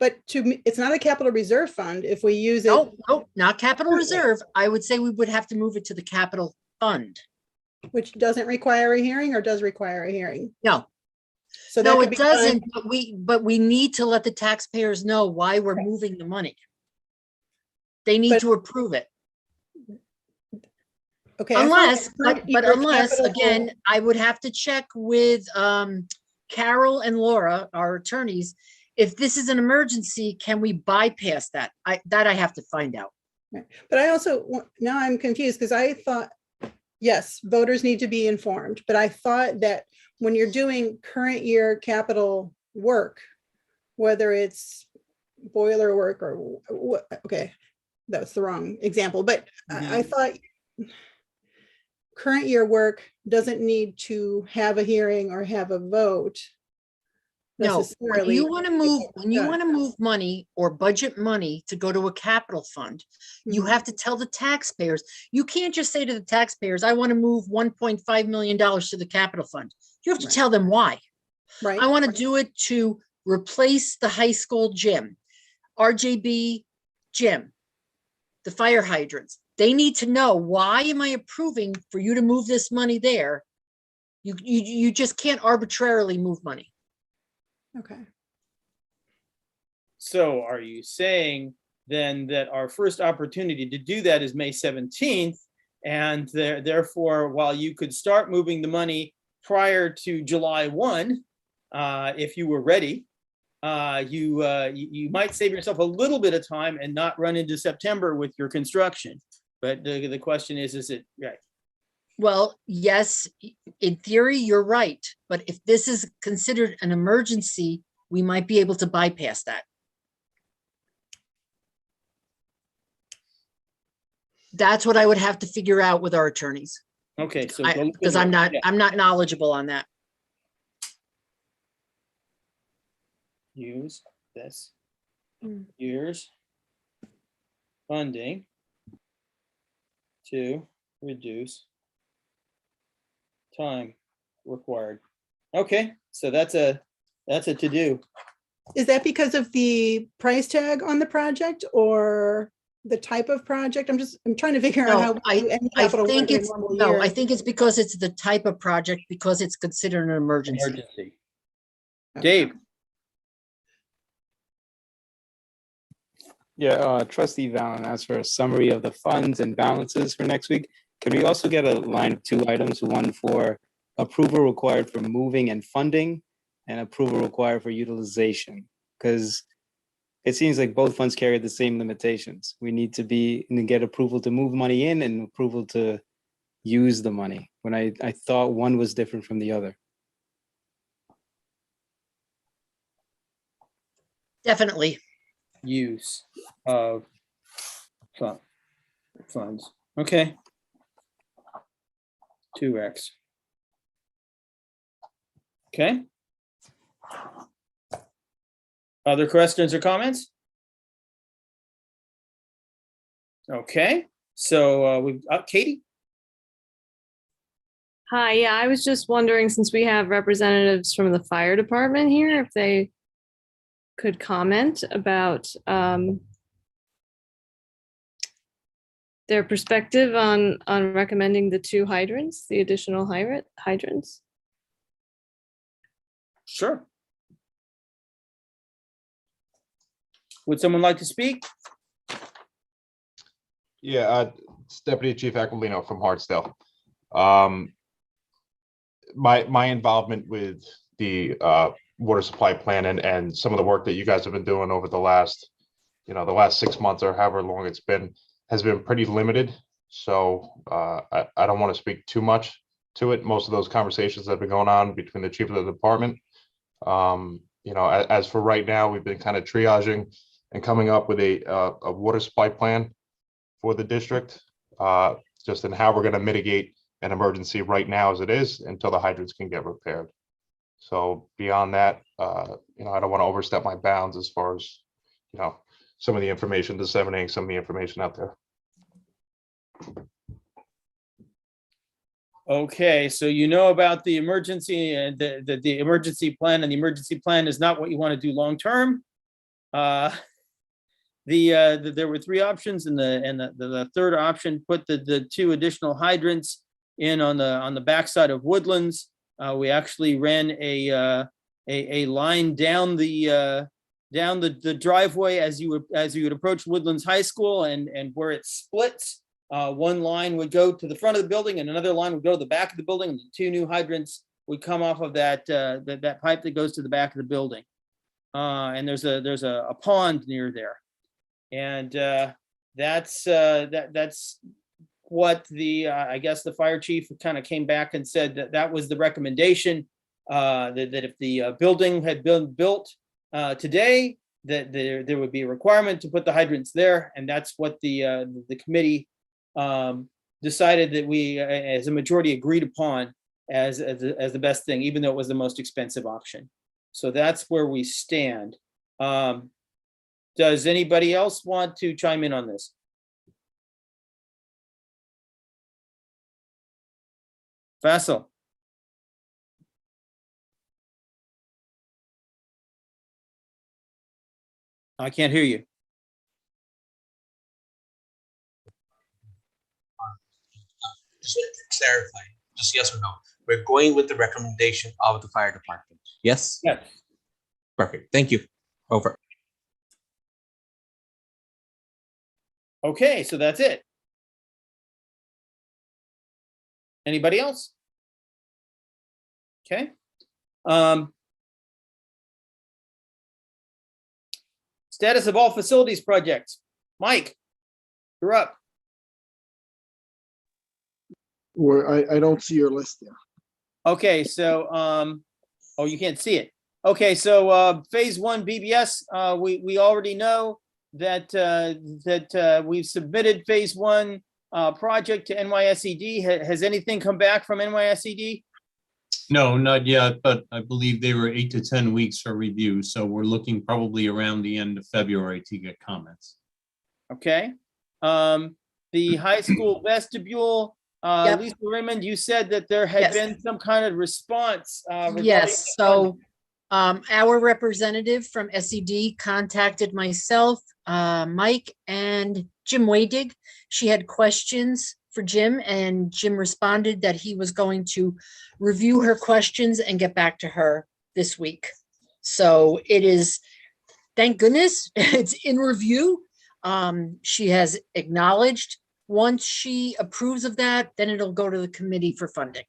But to me, it's not a capital reserve fund if we use it. No, not capital reserve. I would say we would have to move it to the capital fund. Which doesn't require a hearing or does require a hearing? No, So that no, could it be done- doesn't, but we need to let the taxpayers know why we're moving the money. They need But- to approve it. Okay. I thought Unless, current but year unless, capital again, goal- I would have to check with Carol and Laura, our attorneys. If this is an emergency, can we bypass that? I have to find out. Right. But I also, now I'm confused because I thought, yes, voters need to be informed, but I thought that when you're doing current year capital work, whether it's boiler work or, okay, that's the wrong example, but I thought current year work doesn't need to have a hearing or have a vote. No, when necessarily. you want to move money or budget money to go to a capital fund, you Mhm. have to tell the taxpayers. You can't just say to the taxpayers, I want to move $1.5 million to the capital fund. You have to tell them why. Right. I want to do it to replace the high school gym, RJB gym, the fire hydrants. They need to know, why am I approving for you to move this money there? You just can't arbitrarily move money. Okay. So are you saying then that our first opportunity to do that is May 17th? And therefore, while you could start moving the money prior to July 1, if you were ready, you might save yourself a little bit of time and not run into September with your construction. But the question is it right? Well, yes, in theory, you're right. But if this is considered an emergency, we might be able to bypass that. That's what I would have to figure out with our attorneys. Okay, so Because I'm not knowledgeable on that. Use this Mm. year's funding to reduce time required. Okay, so that's a to-do. Is that because of the price tag on the project or the type of project? I'm trying to figure out how. No, we do any I capital work think in a it's, normal no, year. I think it's because it's the type of project, because it's considered an emergency. Emergency. Dave? Yeah, trustee Valen asked for a summary of the funds and balances for next week. Could we also get a line of 2 items, one for approval required for moving and funding and approval required for utilization? Because it seems like both funds carry the same limitations. We need to get approval to move money in and approval to use the money, when I thought one was different from the other. Definitely. Use of funds. Okay. 2x. Okay. Other questions or comments? Okay, so we've Katie. Hi, yeah, I was just wondering, since we have representatives from the fire department here, if they could comment about their perspective on recommending the 2 hydrants, the additional hydrants. Sure. Would someone like to speak? Yeah, it's Deputy Chief Aquilino from Hartsdale. My involvement with the water supply plan and some of the work that you guys have been doing over the last, the last 6 months or however long it's been, has been pretty limited. So I don't want to speak too much to it. Most of those conversations that have been going on between the chief of the department. As for right now, we've been kind of triaging and coming up with a water supply plan for the district, just in how we're going to mitigate an emergency right now as it is until the hydrants can get repaired. So beyond that, I don't want to overstep my bounds as far as, some of the information, disseminating some of the information out there. Okay, so you know about the emergency and the emergency plan, and the emergency plan is not what you want to do long term. There were 3 options, and the third option put the 2 additional hydrants in on the backside of Woodlands. We actually ran a line down the driveway as you would approach Woodlands High School, and where it splits. One line would go to the front of the building, and another line would go to the back of the building, and the 2 new hydrants would come off of that pipe that goes to the back of the building. And there's a pond near there, and that's what I guess the fire chief kind of came back and said that was the recommendation, that if the building had been built today, that there would be a requirement to put the hydrants there, and that's what the committee decided that we, as a majority, agreed upon as the best thing, even though it was the most expensive option. So that's where we stand. Does anybody else want to chime in on this? Faisal. I can't hear you. Just to clarify, just yes or no. We're going with the recommendation of the fire department. Yes? Yes. Perfect. Thank you. Over. Okay, so that's it. Anybody else? Okay. Status of all facilities projects. Mike, you're up. Where I don't see your list there. Okay, so oh, you can't see it. Okay, so phase 1 BBS, we already know that we've submitted phase 1 project to NYSED. Has anything come back from NYSED? No, not yet, but I believe they were 8 to 10 weeks for review. So we're looking probably around the end of February to get comments. Okay. The high school vestibule, Yep. Lisa Raymond, you said that there had Yes. been some kind of response. Regarding Yes, the funding. so our representative from SED contacted myself, Mike, and Jim Waydig. She had questions for Jim, and Jim responded that he was going to review her questions and get back to her this week. So it is, thank goodness, it's in review. She has acknowledged, once she approves of that, then it'll go to the committee for funding.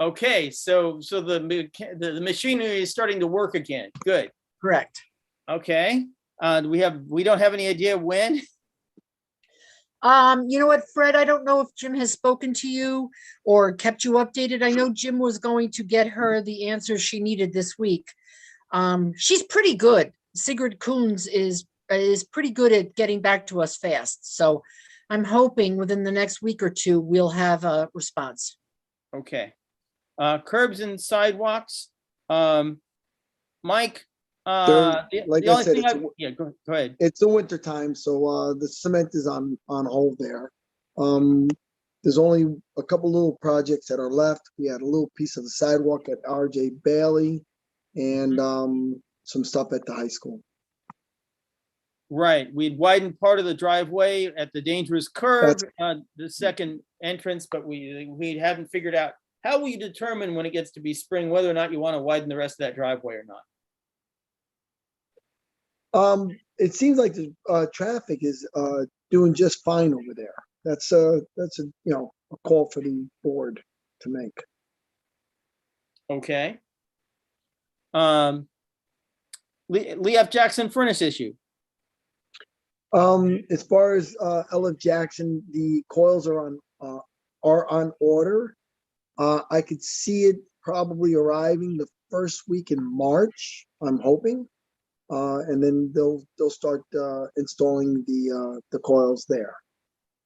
Okay, so the machinery is starting to work again. Good. Correct. Okay. We don't have any idea when. You know what, Fred, I don't know if Jim has spoken to you or kept you updated. I know Jim was going to get her the answers she needed this week. She's pretty good. Sigrid Coons is pretty good at getting back to us fast. So I'm hoping within the next week or two, we'll have a response. Okay. Curbs and sidewalks. Mike, Like the I only said, thing yeah, go ahead. it's the winter time, so the cement is on hold there. There's only a couple little projects that are left. We had a little piece of the sidewalk at RJ Bailey and some stuff at the high school. Right, we'd widened part of the driveway at the dangerous curve, the second entrance, but we haven't figured out how will you determine when it gets to be spring whether or not you want to widen the rest of that driveway or not. It seems like the traffic is doing just fine over there. That's a a call for the board to make. Okay. Lee F. Jackson furnace issue. As far as LF Jackson, the coils are on order. I could see it probably arriving the first week in March, I'm hoping. And then they'll start installing the coils there.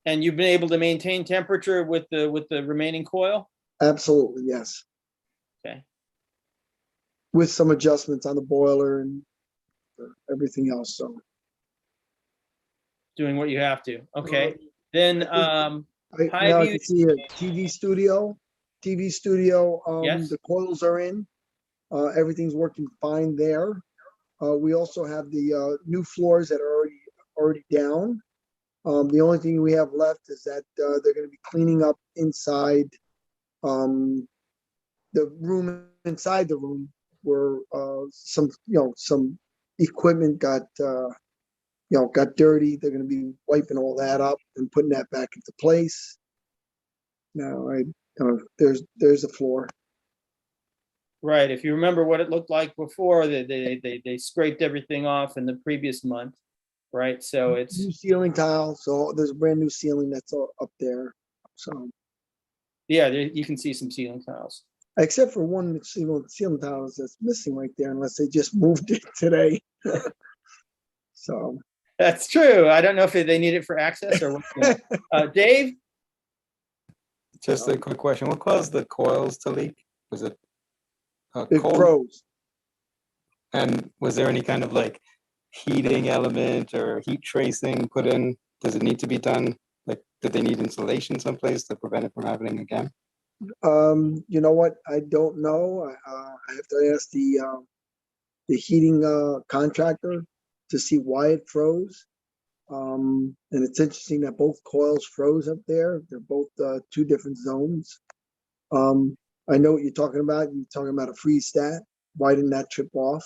And you've been able to maintain temperature with the remaining coil? Absolutely, yes. Okay. With some adjustments on the boiler and everything else, so. Doing what you have to. Okay. Then Now I can see a TV studio. Yes. The coils are in. Everything's working fine there. We also have the new floors that are already down. The only thing we have left is that they're going to be cleaning up inside the room, inside the room where some equipment got dirty. They're going to be wiping all that up and putting that back into place. Now there's the floor. Right. If you remember what it looked like before, they scraped everything off in the previous month. Right. So it's new ceiling tile. So there's a brand new ceiling that's all up there. So yeah, you can see some ceiling tiles. Except for one ceiling tile that's missing right there, unless they just moved it today. So that's true. I don't know if they need it for access or what. Dave? Just a quick question. What caused the coils to leak? Was it it cold? froze. And was there any kind of like heating element or heat tracing put in? Does it need to be done? Like, did they need insulation someplace to prevent it from happening again? You know what? I don't know. I have to ask the heating contractor to see why it froze. And it's interesting that both coils froze up there. They're both two different zones. I know what you're talking about. You're talking about a freeze stat. Why didn't that trip off?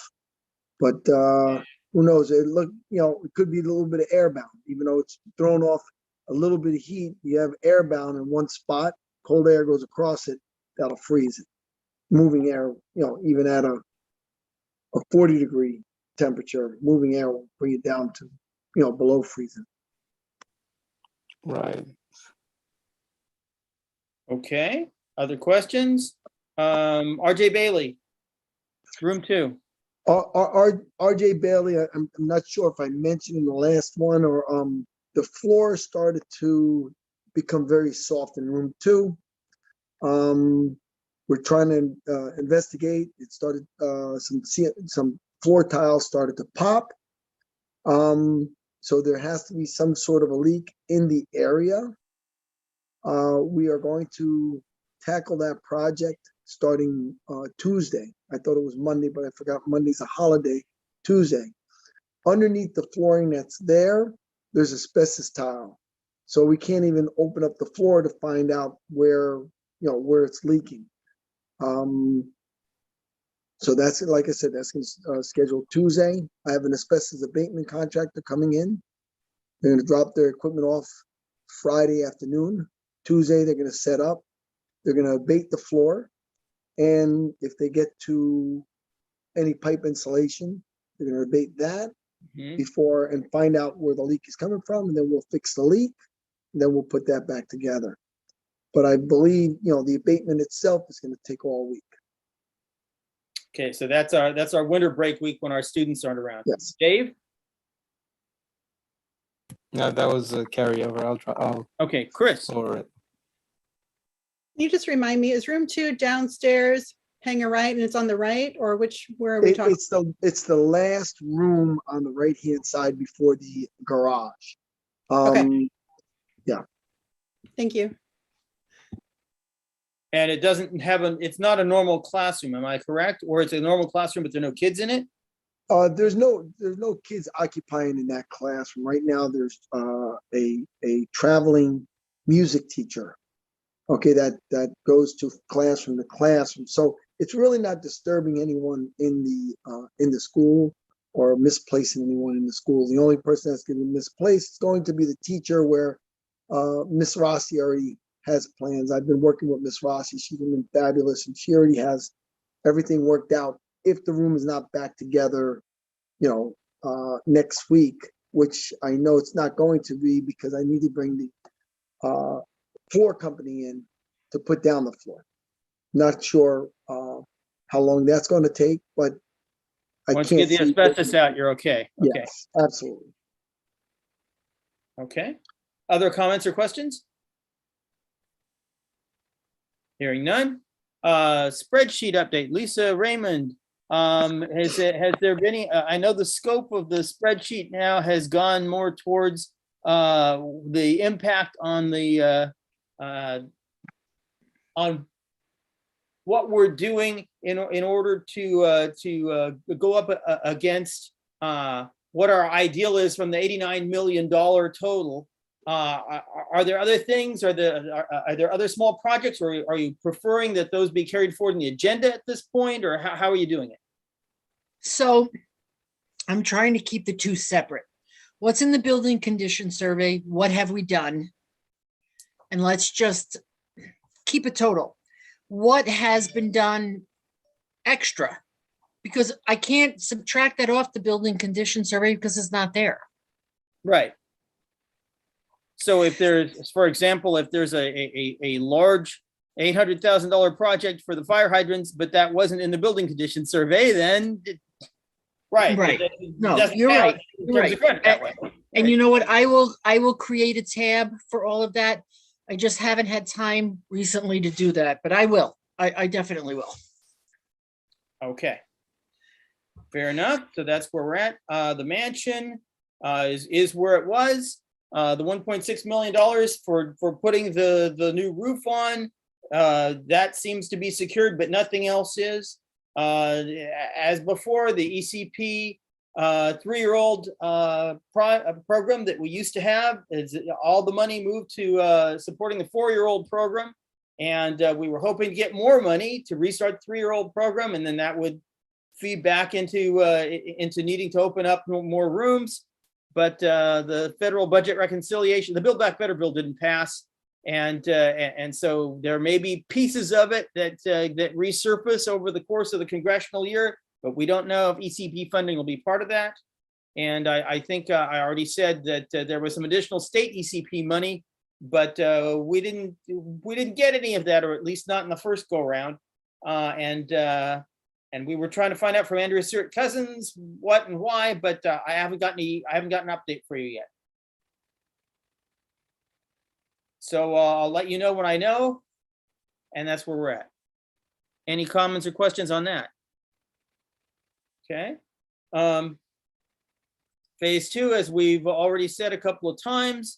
But who knows? It could be a little bit of airbound, even though it's thrown off a little bit of heat. You have airbound in one spot. Cold air goes across it. That'll freeze it. Moving air, even at a 40-degree temperature, moving air will bring it down to, below freezing. Right. Okay. Other questions? RJ Bailey, room 2. RJ Bailey, I'm not sure if I mentioned in the last one or the floor started to become very soft in room 2. We're trying to investigate. It started some floor tiles started to pop. So there has to be some sort of a leak in the area. We are going to tackle that project starting Tuesday. I thought it was Monday, but I forgot Monday's a holiday, Tuesday. Underneath the flooring that's there, there's asbestos tile. So we can't even open up the floor to find out where it's leaking. So that's, like I said, that's scheduled Tuesday. I have an asbestos abatement contractor coming in. They're gonna drop their equipment off Friday afternoon. Tuesday, they're gonna set up. They're gonna abate the floor. And if they get to any pipe insulation, they're gonna abate that before and find out where the leak is coming from, and then we'll fix the leak, and then we'll put that back together. But I believe, the abatement itself is gonna take all week. Okay, so that's our winter break week when our students aren't around. Yes. Dave? No, that was a carryover. I'll Okay, Chris. forward it. Can you just remind me, is room 2 downstairs, hanger right, and it's on the right, or where are we talking? It's the last room on the right-hand side before the garage. Okay. Yeah. Thank you. And it doesn't have it's not a normal classroom, am I correct? Or it's a normal classroom, but there are no kids in it? There's no kids occupying in that classroom. Right now, there's a traveling music teacher, okay, that goes to classroom to classroom. So it's really not disturbing anyone in the school or misplacing anyone in the school. The only person that's going to be misplaced is going to be the teacher, where Miss Rossi already has plans. I've been working with Miss Rossi. She's been fabulous, and she already has everything worked out. If the room is not back together, next week, which I know it's not going to be, because I need to bring the floor company in to put down the floor. Not sure how long that's going to take, but Once you get the asbestos out, you're okay. Okay. Yes, absolutely. Okay. Other comments or questions? Hearing none. Spreadsheet update. Lisa Raymond, has there been any, I know the scope of the spreadsheet now has gone more towards the impact on on what we're doing in order to go up against what our ideal is from the $89 million total. Are there other things? Are there other small projects, or are you preferring that those be carried forward in the agenda at this point, or how are you doing it? So I'm trying to keep the two separate. What's in the building condition survey? What have we done? And let's just keep a total. What has been done extra? Because I can't subtract that off the building condition survey because it's not there. Right. So if there's, for example, if there's a large $800,000 project for the fire hydrants, but that wasn't in the building condition survey, then right. No, you're right. You're right. And you know what? I will create a tab for all of that. I just haven't had time recently to do that, but I will. I definitely will. Okay. Fair enough. So that's where we're at. The mansion is where it was. The $1.6 million for putting the new roof on, that seems to be secured, but nothing else is. As before, the ECP 3-year-old program that we used to have, is all the money moved to supporting the 4-year-old program. And we were hoping to get more money to restart the 3-year-old program, and then that would feed back into needing to open up more rooms. But the federal budget reconciliation, the Build Back Better bill didn't pass. And so there may be pieces of it that resurface over the course of the congressional year, but we don't know if ECP funding will be part of that. And I think I already said that there was some additional state ECP money, but we didn't get any of that, or at least not in the first go round. And we were trying to find out from Andrea Stewart Cousins what and why, but I haven't gotten an update for you yet. So I'll let you know when I know, and that's where we're at. Any comments or questions on that? Okay. Phase 2, as we've already said a couple of times,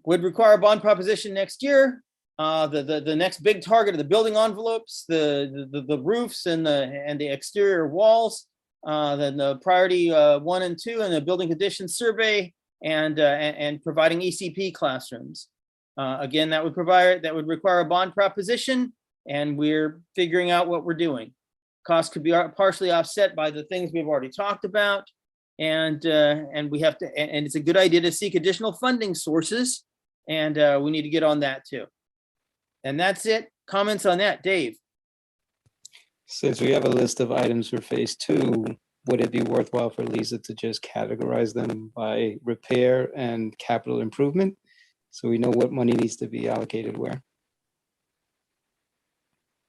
would require a bond proposition next year. The next big target of the building envelopes, the roofs and the exterior walls, then the priority 1 and 2 and the building conditions survey and providing ECP classrooms. Again, that would require a bond proposition, and we're figuring out what we're doing. Costs could be partially offset by the things we've already talked about. And we have to, and it's a good idea to seek additional funding sources, and we need to get on that too. And that's it. Comments on that, Dave? Since we have a list of items for phase 2, would it be worthwhile for Lisa to just categorize them by repair and capital improvement? So we know what money needs to be allocated where?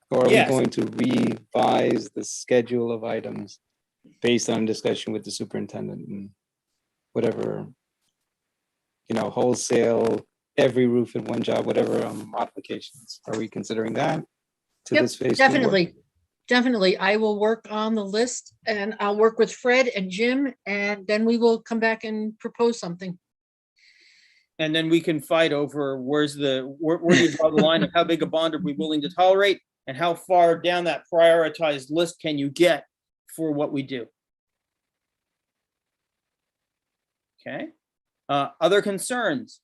Or are Yes. we going to revise the schedule of items based on discussion with the superintendent and whatever, wholesale, every roof in one job, whatever modifications? Are we considering that to Yep, this phase 2 work? definitely. I will work on the list, and I'll work with Fred and Jim, and then we will come back and propose something. And then we can fight over where do you draw the line of how big a bond are we willing to tolerate, and how far down that prioritized list can you get for what we do. Okay. Other concerns?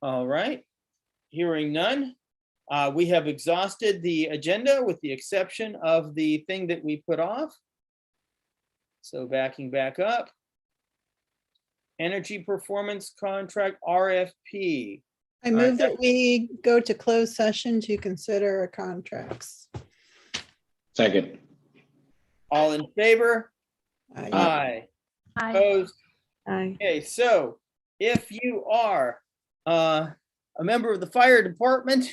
All right. Hearing none. We have exhausted the agenda with the exception of the thing that we put off. So backing back up. Energy performance contract RFP. I move that we go to closed session to consider our contracts. Second. All in favor? Aye. Aye. Opposed? Aye. Okay, so if you are a member of the fire department,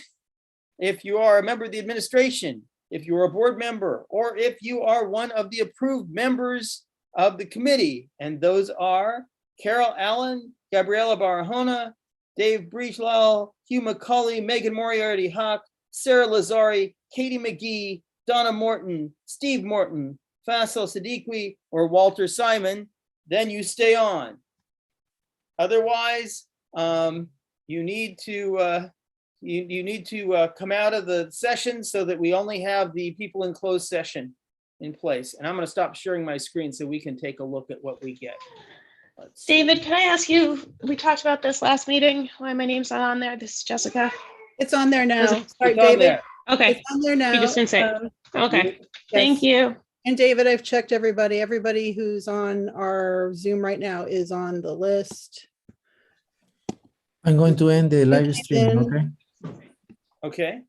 if you are a member of the administration, if you are a board member, or if you are one of the approved members of the committee, and those are Carol Allen, Gabriela Barahona, Dave Breechlell, Hugh McCauley, Megan Moriarty Hawk, Sarah Lazari, Katie McGee, Donna Morton, Steve Morton, Faisal Siddiqui, or Walter Simon, then you stay on. Otherwise, you need to come out of the session so that we only have the people in closed session in place. And I'm going to stop sharing my screen so we can take a look at what we get. David, can I ask you, we talked about this last meeting, why my name's not on there. This is Jessica. It's on there now. Is it- Sorry, It's on David. there. Okay, It's on there now. you just didn't say. Okay, yes. thank you. And David, I've checked everybody. Everybody who's on our Zoom right now is on the list. I'm going to end the live stream, Ethan. okay? Okay.